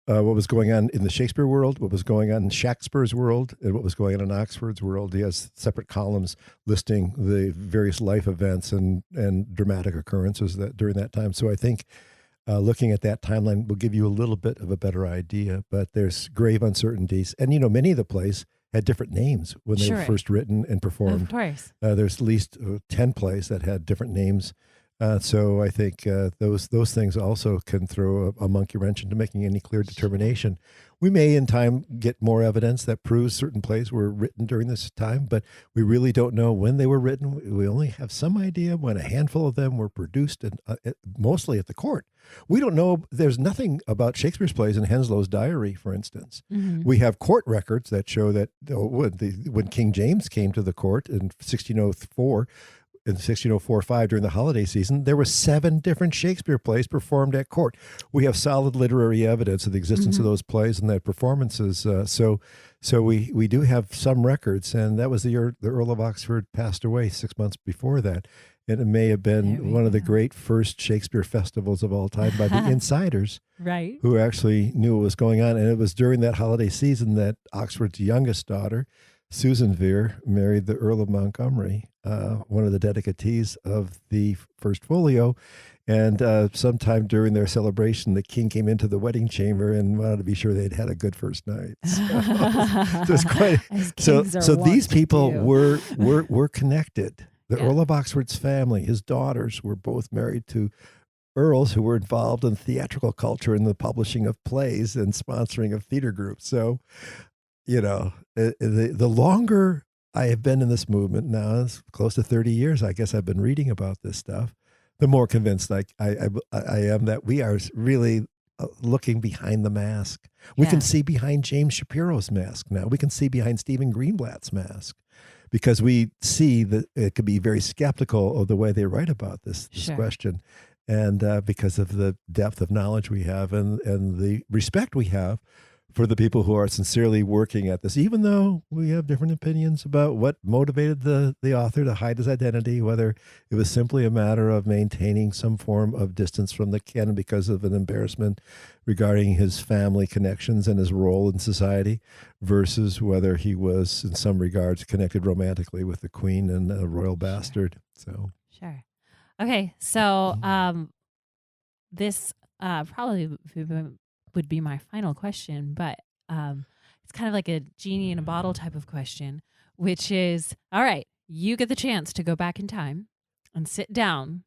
what was going on in the Shakespeare world, what was going on in Shakespeare's world, and what was going on in Oxford's world. He has separate columns listing the various life events and dramatic occurrences that during that time. So I think looking at that timeline will give you a little bit of a better idea. But there's grave uncertainties, and many of the plays had different names when they were first written and performed. Of course, there's at least 10 plays that had different names. So I think those things also can throw a monkey wrench into making any clear determination. We may in time get more evidence that proves certain plays were written during this time, but we really don't know when they were written. We only have some idea when a handful of them were produced, and mostly at the court. We don't know. There's nothing about Shakespeare's plays in Henslow's diary, for instance. Mm-hmm. We have court records that show that when King James came to the court in 1604, in 1604-5 during the holiday season, there were 7 different Shakespeare plays performed at court. We have solid literary evidence of the existence of those plays and their performances. So we do have some records, and that was the year the Earl of Oxford passed away 6 months before that. And it may have been one of the great first Shakespeare festivals of all time by the insiders, right? Who actually knew what was going on. And it was during that holiday season that Oxford's youngest daughter, Susan Vere, married the Earl of Montgomery, one of the dedicatees of the First Folio. And sometime during their celebration, the king came into the wedding chamber and wanted to be sure they'd had a good first night. So these people were connected. The Earl of Oxford's family, his daughters, were both married to earls who were involved in theatrical culture and the publishing of plays and sponsoring of theater groups. So, the longer I have been in this movement now, it's close to 30 years, I guess I've been reading about this stuff, the more convinced I am that we are really looking behind the mask. We can see behind James Shapiro's mask now. We can see behind Stephen Greenblatt's mask, because we see that it could be very skeptical of the way they write about this question. And because of the depth of knowledge we have and the respect we have for the people who are sincerely working at this, even though we have different opinions about what motivated the author to hide his identity, whether it was simply a matter of maintaining some form of distance from the canon because of an embarrassment regarding his family connections and his role in society, versus whether he was in some regards connected romantically with the queen and a royal bastard. Sure. Okay. So this probably would be my final question, but it's kind of like a genie in a bottle type of question, which is, all right, you get the chance to go back in time and sit down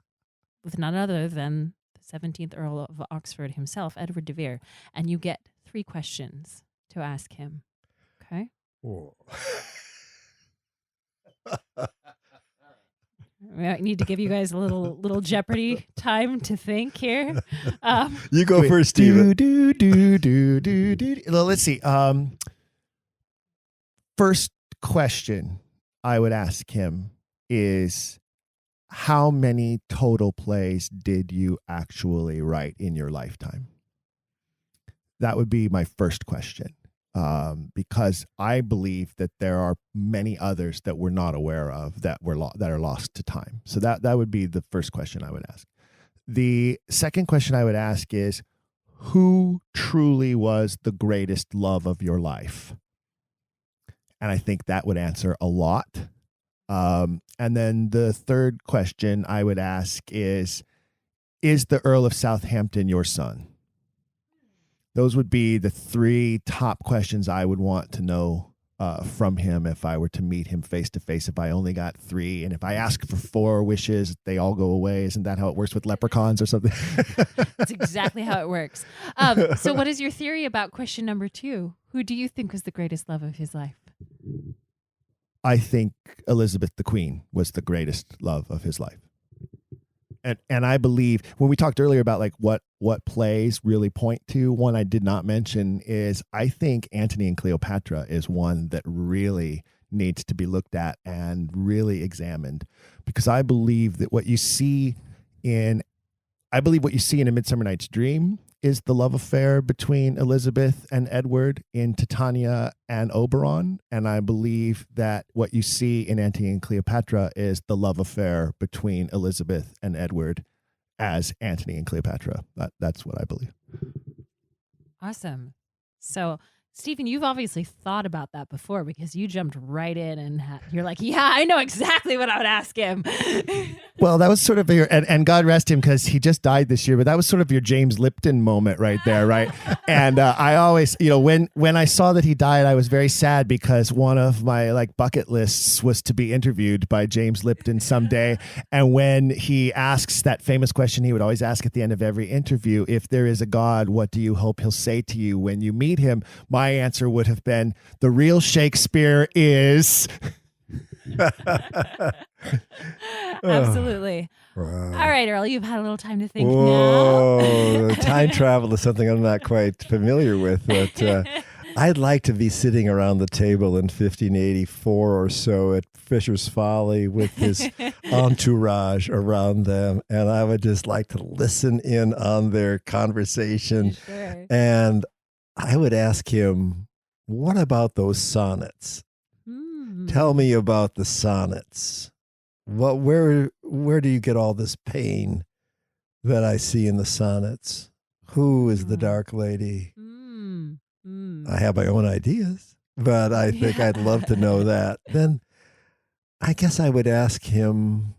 with none other than the 17th Earl of Oxford himself, Edward de Vere, and you get 3 questions to ask him. Okay? I need to give you guys a little Jeopardy time to think here. You go first, Steven. Well, let's see. First question I would ask him is, how many total plays did you actually write in your lifetime? That would be my first question. Because I believe that there are many others that we're not aware of that are lost to time. So that would be the first question I would ask. The second question I would ask is, who truly was the greatest love of your life? And I think that would answer a lot. And then the third question I would ask is the Earl of Southampton your son? Those would be the 3 top questions I would want to know from him if I were to meet him face to face. If I only got 3, and if I ask for 4 wishes, they all go away. Isn't that how it works with leprechauns or something? That's exactly how it works. So what is your theory about question number 2? Who do you think was the greatest love of his life? I think Elizabeth the Queen was the greatest love of his life. And I believe when we talked earlier about like what plays really point to, one I did not mention is I think Antony and Cleopatra is one that really needs to be looked at and really examined, because I believe what you see in A Midsummer Night's Dream is the love affair between Elizabeth and Edward in Titania and Oberon. And I believe that what you see in Antony and Cleopatra is the love affair between Elizabeth and Edward as Antony and Cleopatra. That's what I believe. Awesome. So, Stephen, you've obviously thought about that before, because you jumped right in and you're like, yeah, I know exactly what I would ask him. Well, that was sort of and God rest him, because he just died this year, but that was sort of your James Lipton moment right there, right? And I always, when I saw that he died, I was very sad, because one of my bucket lists was to be interviewed by James Lipton someday. And when he asks that famous question he would always ask at the end of every interview, if there is a God, what do you hope he'll say to you when you meet him? My answer would have been, the real Shakespeare is... Absolutely. Wow. All right, Earl, you've had a little time to think Whoa, now. time travel is something I'm not quite familiar with, but I'd like to be sitting around the table in 1584 or so at Fisher's Folly with his entourage around them, and I would just like to listen in on their conversation. Sure. And I would ask him, what about those sonnets? Tell me about the sonnets. Where do you get all this pain that I see in the sonnets? Who is the dark lady? I have my own ideas, but I think I'd love to know that. Then I guess I would ask him,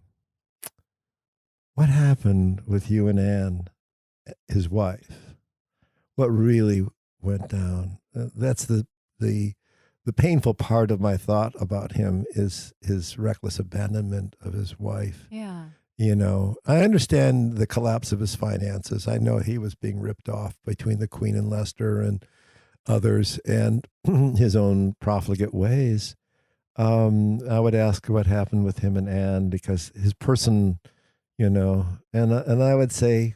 what happened with you and Anne, his wife? What really went down? That's the painful part of my thought about him, is his reckless abandonment of his wife. Yeah. I understand the collapse of his finances. I know he was being ripped off between the Queen and Leicester and others, and his own profligate ways. I would ask what happened with him and Anne, because his person, and I would say,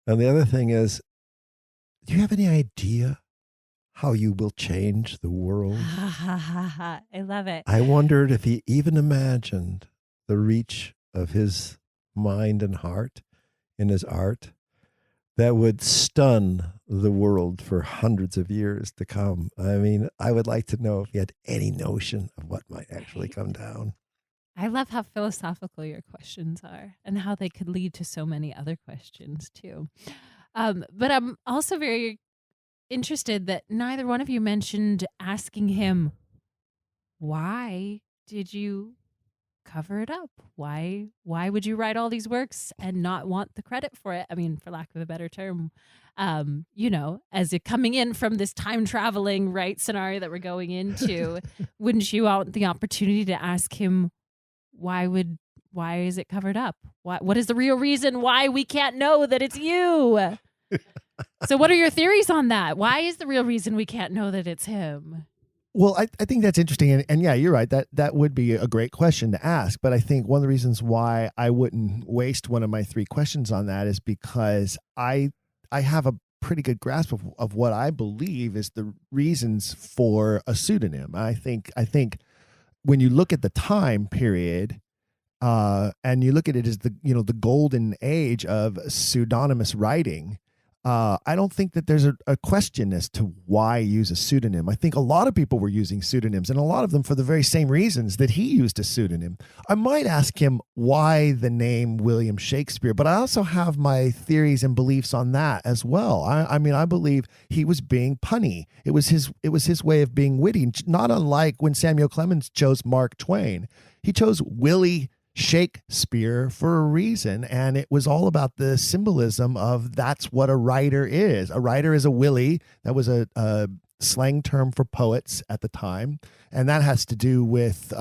and the other thing is, do you have any idea how you will change the world? I love it. I wondered if he even imagined the reach of his mind and heart in his art that would stun the world for hundreds of years to come. I mean, I would like to know if he had any notion of what might actually come down. I love how philosophical your questions are, and how they could lead to so many other questions too. But I'm also very interested that neither one of you mentioned asking him, why did you cover it up? Why would you write all these works and not want the credit for it? I mean, for lack of a better term, as you're coming in from this time traveling scenario that we're going into, wouldn't you want the opportunity to ask him, why is it covered up? What is the real reason why we can't know that it's you? So what are your theories on that? Why is the real reason we can't know that it's him? Well, I think that's interesting. And yeah, you're right. That would be a great question to ask. But I think one of the reasons why I wouldn't waste one of my 3 questions on that is because I have a pretty good grasp of what I believe is the reasons for a pseudonym. I think when you look at the time period, and you look at it as the golden age of pseudonymous writing, I don't think that there's a question as to why use a pseudonym. I think a lot of people were using pseudonyms, and a lot of them for the very same reasons that he used a pseudonym. I might ask him why the name William Shakespeare, but I also have my theories and beliefs on that as well. I mean, I believe he was being punny. It was his way of being witty, not unlike when Samuel Clemens chose Mark Twain. He chose Willie Shakespeare for a reason, and it was all about the symbolism of that's what a writer is. A writer is a Willie. That was a slang term for poets at the time, and that has to do with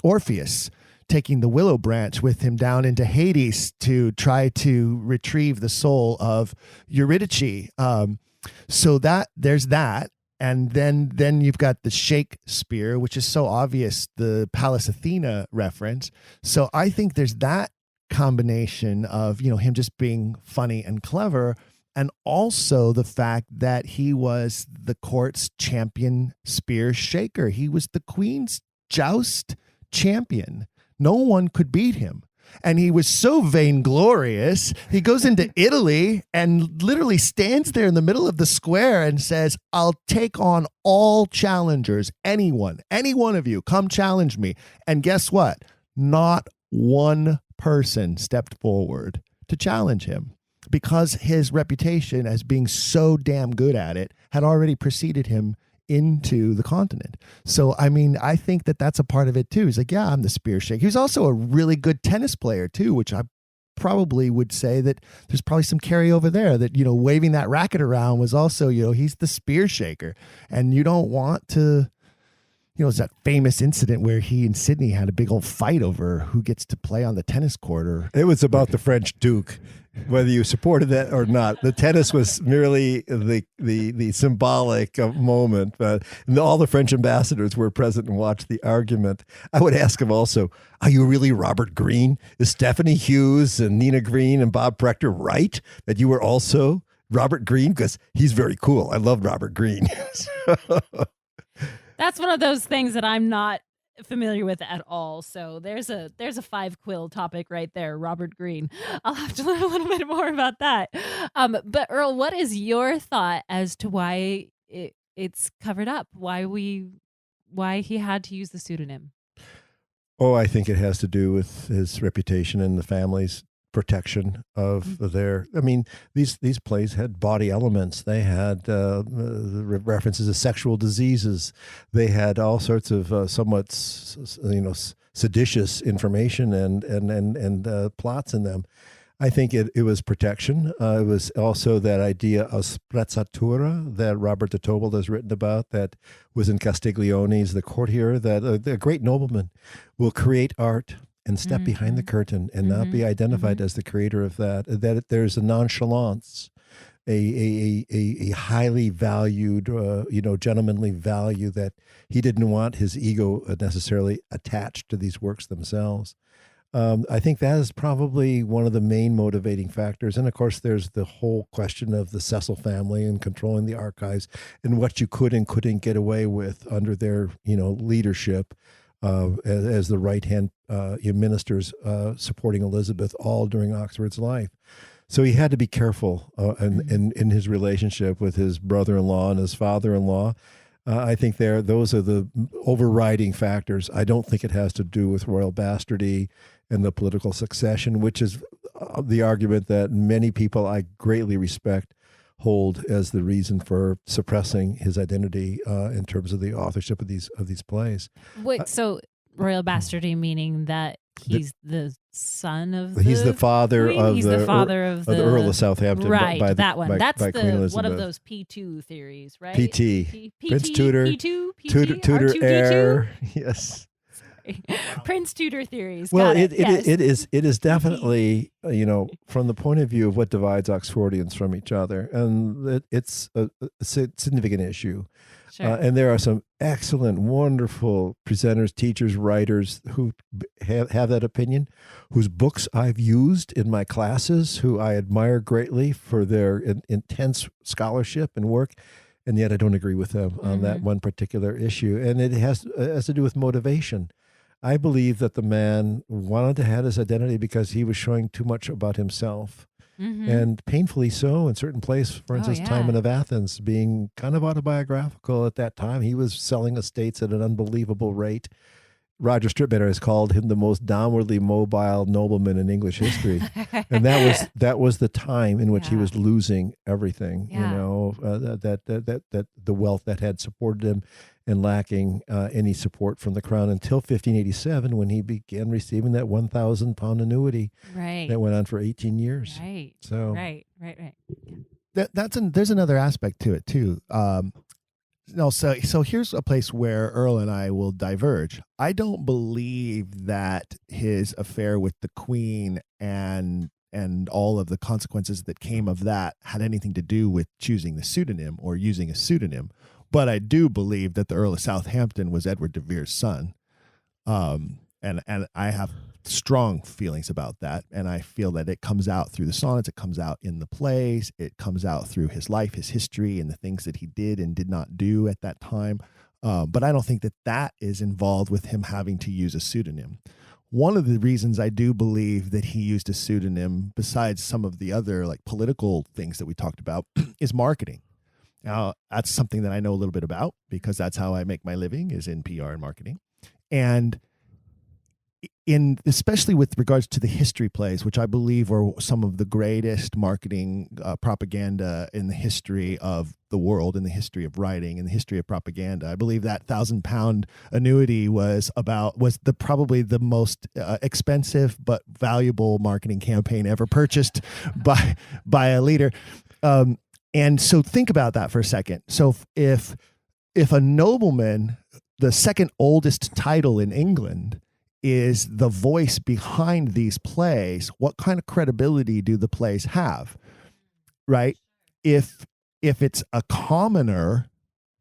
Orpheus taking the willow branch with him down into Hades to try to retrieve the soul of Eurydice. So there's that. And then you've got the Shakespeare, which is so obvious, the Pallas Athena reference. So I think there's that combination of, him just being funny and clever, and also the fact that he was the court's champion spear shaker. He was the queen's joust champion. No one could beat him. And he was so vainglorious, he goes into Italy and literally stands there in the middle of the square and says, I'll take on all challengers, any one of you, come challenge me. And guess what? Not one person stepped forward to challenge him because his reputation as being so damn good at it had already preceded him into the continent. So, I mean, I think that that's a part of it too. He's like, yeah, I'm the spear shaker. He was also a really good tennis player too, which I probably would say that there's probably some carryover there that, waving that racket around was also, he's the spear shaker. And you don't want to, it's that famous incident where he and Sydney had a big old fight over who gets to play on the tennis court. Or it was about the French Duke, whether you supported that or not. The tennis was merely the symbolic moment. But all the French ambassadors were present and watched the argument. I would ask him also, are you really Robert Greene? Is Stephanie Hughes and Nina Green and Bob Prechter right that you were also Robert Greene? Because he's very cool. I love Robert Greene. That's one of those things that I'm not familiar with at all. So there's a 5-quill topic right there, Robert Greene. I'll have to learn a little bit more about that. But Earl, what is your thought as to why it's covered up? Why he had to use the pseudonym? Oh, I think it has to do with his reputation and the family's protection of their. I mean, these plays had body elements. They had references to sexual diseases. They had all sorts of somewhat, seditious information and plots in them. I think it was protection. It was also that idea of sprezzatura that Robert de Tobel has written about, that was in Castiglione's The Courtier, that a great nobleman will create art and step behind the curtain and not be identified as the creator of that. That there's a nonchalance, a highly valued, gentlemanly value that he didn't want his ego necessarily attached to these works themselves. I think that is probably one of the main motivating factors. And of course, there's the whole question of the Cecil family and controlling the archives and what you could and couldn't get away with under their, leadership. As the right-hand ministers supporting Elizabeth all during Oxford's life. So he had to be careful in his relationship with his brother-in-law and his father-in-law. I think those are the overriding factors. I don't think it has to do with royal bastardy and the political succession, which is the argument that many people I greatly respect hold as the reason for suppressing his identity in terms of the authorship of these plays. Wait, so royal bastardy meaning that he's the son of he's the father queen? of he's the father of the Earl of Southampton, right? That one. That's by Queen one of Elizabeth. those P2 theories, right? PT, Prince Tudor, P2, Tudor R2D2? heir. Yes. Prince Tudor theories. Well, Got yes. it is definitely from the point of view of what divides Oxfordians from each other, and it's a significant issue. Sure. And there are some excellent, wonderful presenters, teachers, writers who have that opinion, whose books I've used in my classes, who I admire greatly for their intense scholarship and work. And yet I don't agree with them on that one particular issue. And it has to do with motivation. I believe that the man wanted to have his identity because he was showing too much about himself. And painfully so in certain places, for instance, Timon of Athens being kind of autobiographical at that time. He was selling estates at an unbelievable rate. Roger Strittmatter has called him the most downwardly mobile nobleman in English history. And that was the time in which he was losing everything, that the wealth that had supported him and lacking any support from the crown until 1587, when he began receiving that 1,000 pound annuity that went on for 18 years. Right. So Right. There's another aspect to it too. So here's a place where Earl and I will diverge. I don't believe that his affair with the Queen and all of the consequences that came of that had anything to do with choosing the pseudonym or using a pseudonym. But I do believe that the Earl of Southampton was Edward de Vere's son. And I have strong feelings about that. And I feel that it comes out through the sonnets. It comes out in the plays. It comes out through his life, his history, and the things that he did and did not do at that time. But I don't think that is involved with him having to use a pseudonym. One of the reasons I do believe that he used a pseudonym, besides some of the other like political things that we talked about, is marketing. Now, that's something that I know a little bit about because that's how I make my living, is in PR and marketing. And especially with regards to the history plays, which I believe are some of the greatest marketing propaganda in the history of the world, in the history of writing, in the history of propaganda. I believe that £1,000 annuity was probably the most expensive but valuable marketing campaign ever purchased by a leader. And so think about that for a second. So if a nobleman, the second oldest title in England, is the voice behind these plays, what kind of credibility do the plays have, right? If it's a commoner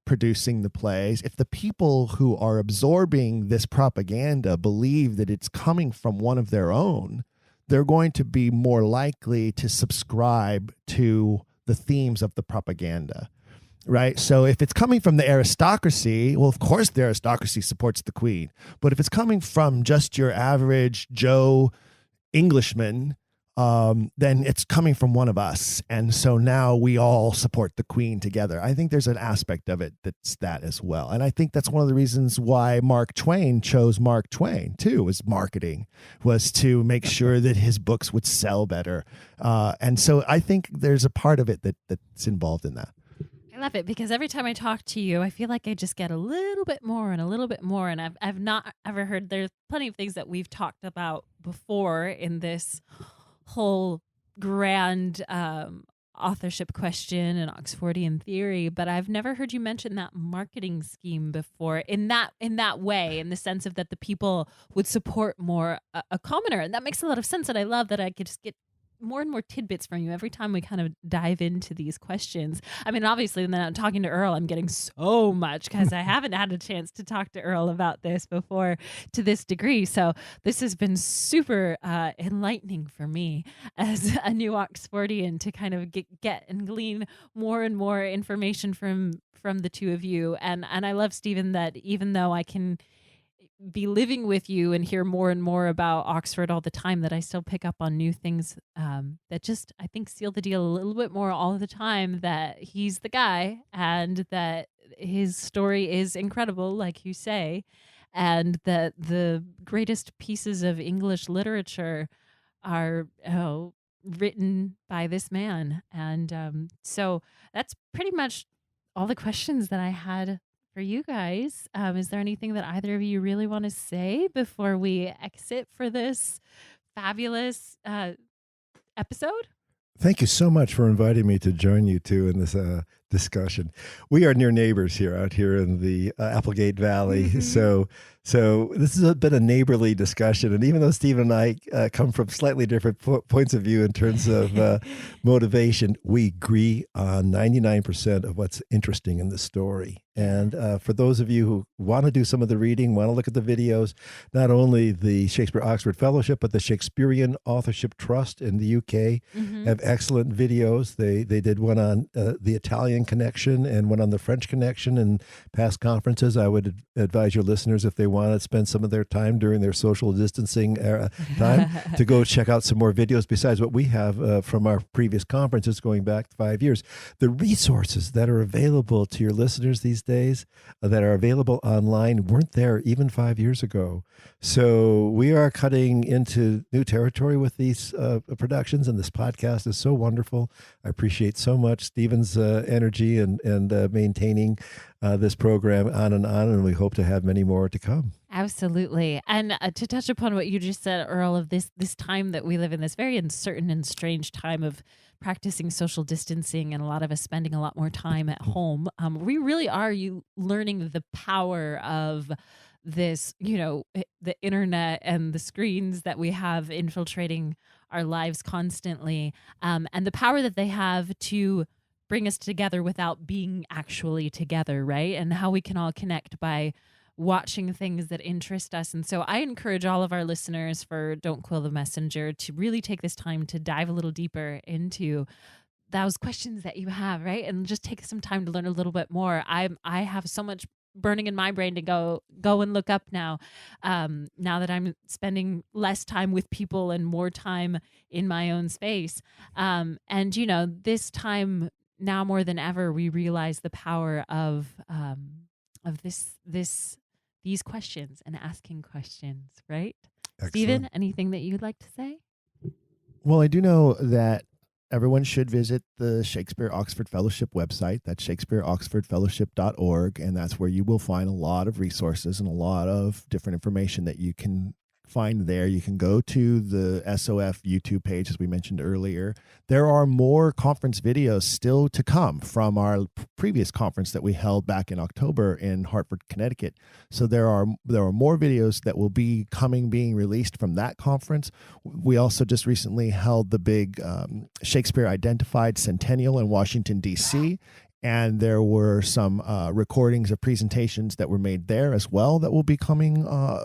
producing the plays, if the people who are absorbing this propaganda believe that it's coming from one of their own, they're going to be more likely to subscribe to the themes of the propaganda. Right. So if it's coming from the aristocracy, well, of course, the aristocracy supports the queen. But if it's coming from just your average Joe Englishman, then it's coming from one of us. And so now we all support the queen together. I think there's an aspect of it that's that as well. And I think that's one of the reasons why Mark Twain chose Mark Twain, too, was marketing, was to make sure that his books would sell better. And so I think there's a part of it that's involved in that. I love it because every time I talk to you, I feel like I just get a little bit more and a little bit more. And I've not ever heard, there's plenty of things that we've talked about before in this whole grand authorship question and Oxfordian theory, but I've never heard you mention that marketing scheme before in that way, in the sense of that the people would support more a commoner. And that makes a lot of sense. And I love that I could just get more and more tidbits from you every time we kind of dive into these questions. I mean, obviously, then I'm talking to Earl, I'm getting so much because I haven't had a chance to talk to Earl about this before to this degree. So this has been super enlightening for me as a new Oxfordian to kind of get and glean more and more information from the two of you. And I love, Stephen, that even though I can be living with you and hear more and more about Oxford all the time, that I still pick up on new things that just, I think, seal the deal a little bit more all the time, that he's the guy and that his story is incredible, like you say, and that the greatest pieces of English literature are written by this man. And so that's pretty much all the questions that I had for you guys. Is there anything that either of you really want to say before we exit for this fabulous episode? Thank you so much for inviting me to join you two in this discussion. We are near neighbors out here in the Applegate Valley. Mm-hmm. So this has been a neighborly discussion. And even though Steve and I come from slightly different points of view in terms of motivation, we agree on 99% of what's interesting in the story. And for those of you who want to do some of the reading, want to look at the videos, not only the Shakespeare Oxford Fellowship, but the Shakespearean Authorship Trust in the UK have excellent videos. They did one on the Italian connection and one on the French connection in past conferences. I would advise your listeners, if they want to spend some of their time during their social distancing time, to go check out some more videos besides what we have from our previous conferences going back 5 years. The resources that are available to your listeners these days, that are available online, weren't there even 5 years ago. So we are cutting into new territory with these productions, and this podcast is so wonderful. I appreciate so much Stephen's energy and maintaining this program on, and we hope to have many more to come. Absolutely. And to touch upon what you just said, Earl, of this time that we live in, this very uncertain and strange time of practicing social distancing, and a lot of us spending a lot more time at home, we really are learning the power of this, the internet and the screens that we have infiltrating our lives constantly, and the power that they have to bring us together without being actually together, right? And how we can all connect by watching things that interest us. And so I encourage all of our listeners for Don't Quill the Messenger to really take this time to dive a little deeper into those questions that you have, right? And just take some time to learn a little bit more. I have so much burning in my brain to go and look up now. Now that I'm spending less time with people and more time in my own space. And this time now more than ever, we realize the power of these questions and asking questions, right? Excellent. Stephen, anything that you'd like to say? Well, I do know that everyone should visit the Shakespeare Oxford Fellowship website. That's shakespeareoxfordfellowship.org, and that's where you will find a lot of resources and a lot of different information that you can find there. You can go to the SOF YouTube page, as we mentioned earlier. There are more conference videos still to come from our previous conference that we held back in October in Hartford, Connecticut. So there are more videos that will be being released from that conference. We also just recently held the big Shakespeare Identified Centennial in Washington, D.C., and there were some recordings of presentations that were made there as well that will be coming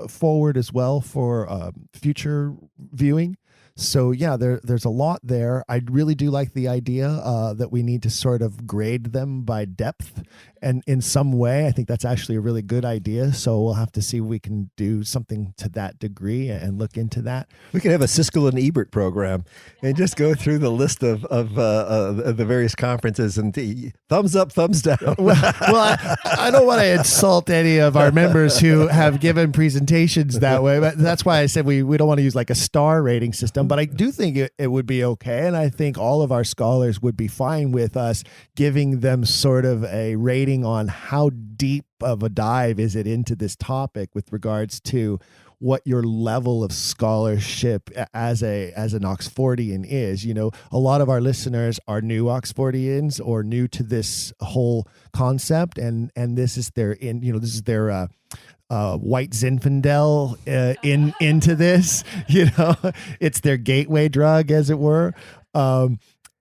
forward as well for future viewing. So yeah, there's a lot there. I really do like the idea that we need to sort of grade them by depth, and in some way, I think that's actually a really good idea. So we'll have to see if we can do something to that degree and look into that. We could have a Siskel and Ebert program and just go through the list of the various conferences and thumbs up, thumbs down. I don't want to insult any of our members who have given presentations that way, but that's why I said we don't want to use like a star rating system. But I do think it would be okay, and I think all of our scholars would be fine with us giving them sort of a rating on how deep of a dive is it into this topic with regards to what your level of scholarship as an Oxfordian is. A lot of our listeners are new Oxfordians or new to this whole concept, and this is their white Zinfandel into this. It's their gateway drug, as it were.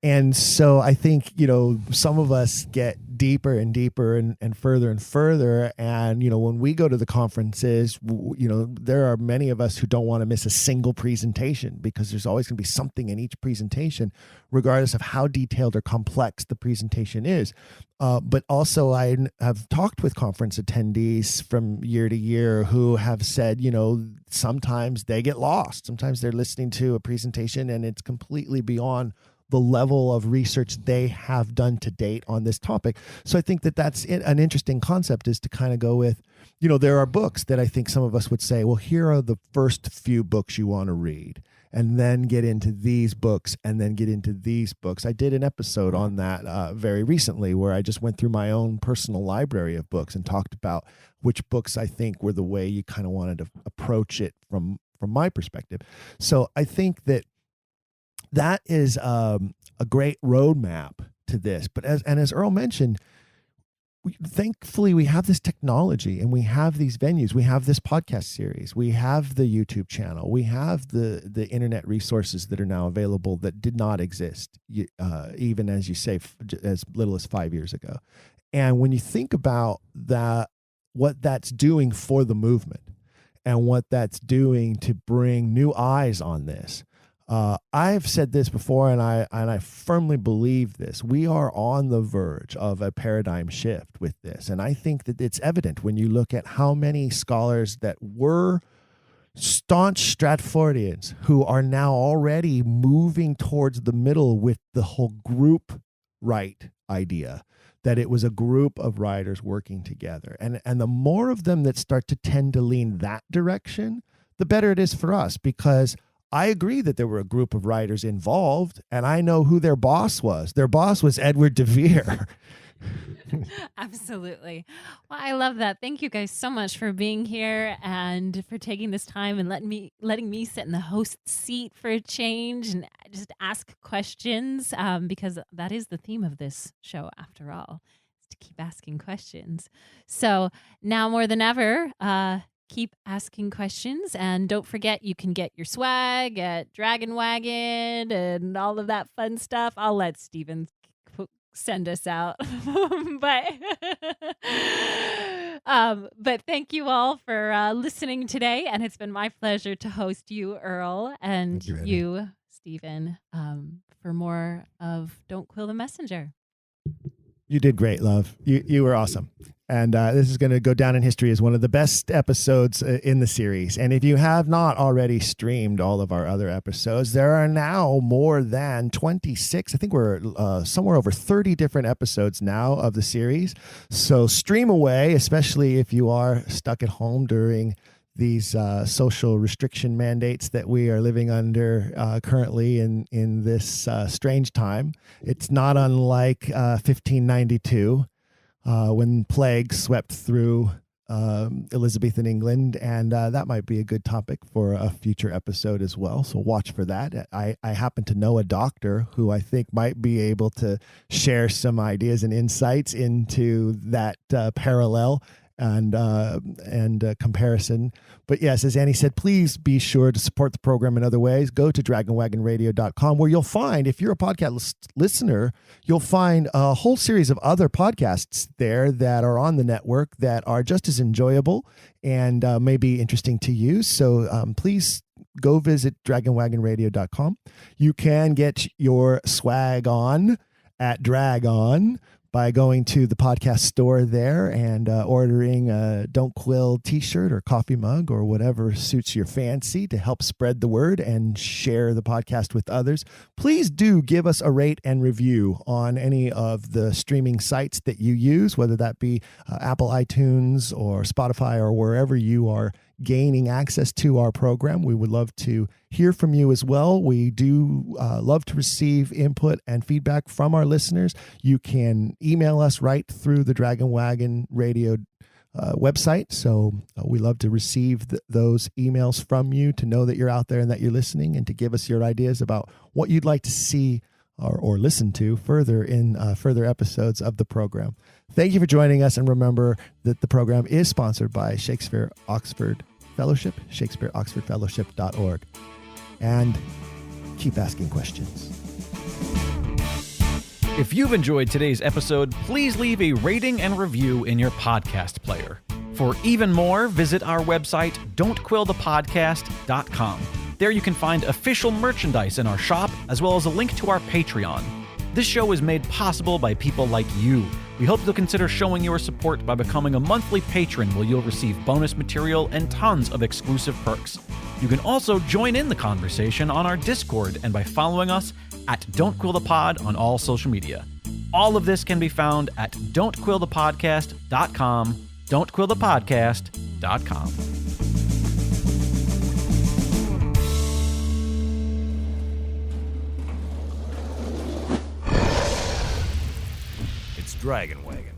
And so I think, some of us get deeper and deeper and further. And, when we go to the conferences, there are many of us who don't want to miss a single presentation because there's always going to be something in each presentation, regardless of how detailed or complex the presentation is. But also I have talked with conference attendees from year to year who have said, sometimes they get lost. Sometimes they're listening to a presentation and it's completely beyond the level of research they have done to date on this topic. So I think that's an interesting concept, is to kind of go with, there are books that I think some of us would say, well, here are the first few books you want to read, and then get into these books, and then get into these books. I did an episode on that very recently where I just went through my own personal library of books and talked about which books I think were the way you kind of wanted to approach it from my perspective. So I think that is a great roadmap to this. But as Earl mentioned, thankfully we have this technology and we have these venues. We have this podcast series. We have the YouTube channel. We have the internet resources that are now available that did not exist, even as you say, as little as 5 years ago. And when you think about that, what that's doing for the movement and what that's doing to bring new eyes on this, I've said this before, and I firmly believe this. We are on the verge of a paradigm shift with this, and I think that it's evident when you look at how many scholars that were staunch Stratfordians who are now already moving towards the middle with the whole group right idea, that it was a group of writers working together. And the more of them that start to tend to lean that direction, the better it is for us, because I agree that there were a group of writers involved, and I know who their boss was. Their boss was Edward de Vere. Absolutely. Well, I love that. Thank you guys so much for being here and for taking this time and letting me sit in the host seat for a change and just ask questions, because that is the theme of this show, after all, is to keep asking questions. So now more than ever, keep asking questions, and don't forget you can get your swag at Dragon Wagon and all of that fun stuff. I'll let Steven send us out, but thank you all for listening today, and it's been my pleasure to host you, Earl, and you, Steven, for more of Don't Quill the Messenger. You did great, love. You were awesome. And this is going to go down in history as one of the best episodes in the series. And if you have not already streamed all of our other episodes, there are now more than 26. I think we're somewhere over 30 different episodes now of the series. So stream away, especially if you are stuck at home during these social restriction mandates that we are living under currently in this strange time. It's not unlike 1592. When plague swept through Elizabethan England, and that might be a good topic for a future episode as well. So watch for that. I happen to know a doctor who I think might be able to share some ideas and insights into that parallel and comparison. But yes, as Annie said, please be sure to support the program in other ways. Go to dragonwagonradio.com, where you'll find, if you're a podcast listener, you'll find a whole series of other podcasts there that are on the network that are just as enjoyable and may be interesting to you. So please go visit dragonwagonradio.com. You can get your swag on at Dragon by going to the podcast store there and ordering a Don't Quill t-shirt or coffee mug or whatever suits your fancy to help spread the word and share the podcast with others. Please do give us a rate and review on any of the streaming sites that you use, whether that be Apple iTunes or Spotify or wherever you are gaining access to our program. We would love to hear from you as well. We do love to receive input and feedback from our listeners. You can email us right through the Dragon Wagon Radio website. So we love to receive those emails from you, to know that you're out there and that you're listening, and to give us your ideas about what you'd like to see or listen to further in further episodes of the program. Thank you for joining us, and remember that the program is sponsored by Shakespeare Oxford Fellowship, ShakespeareOxfordFellowship.org. And keep asking questions. If you've enjoyed today's episode, please leave a rating and review in your podcast player. For even more, visit our website, don'tquillthepodcast.com. There you can find official merchandise in our shop, as well as a link to our Patreon. This show is made possible by people like you. We hope you'll consider showing your support by becoming a monthly patron, where you'll receive bonus material and tons of exclusive perks. You can also join in the conversation on our Discord and by following us at Don't Quill the Pod on all social media. All of this can be found at don'tquillthepodcast.com, don'tquillthepodcast.com. It's Dragon Wagon.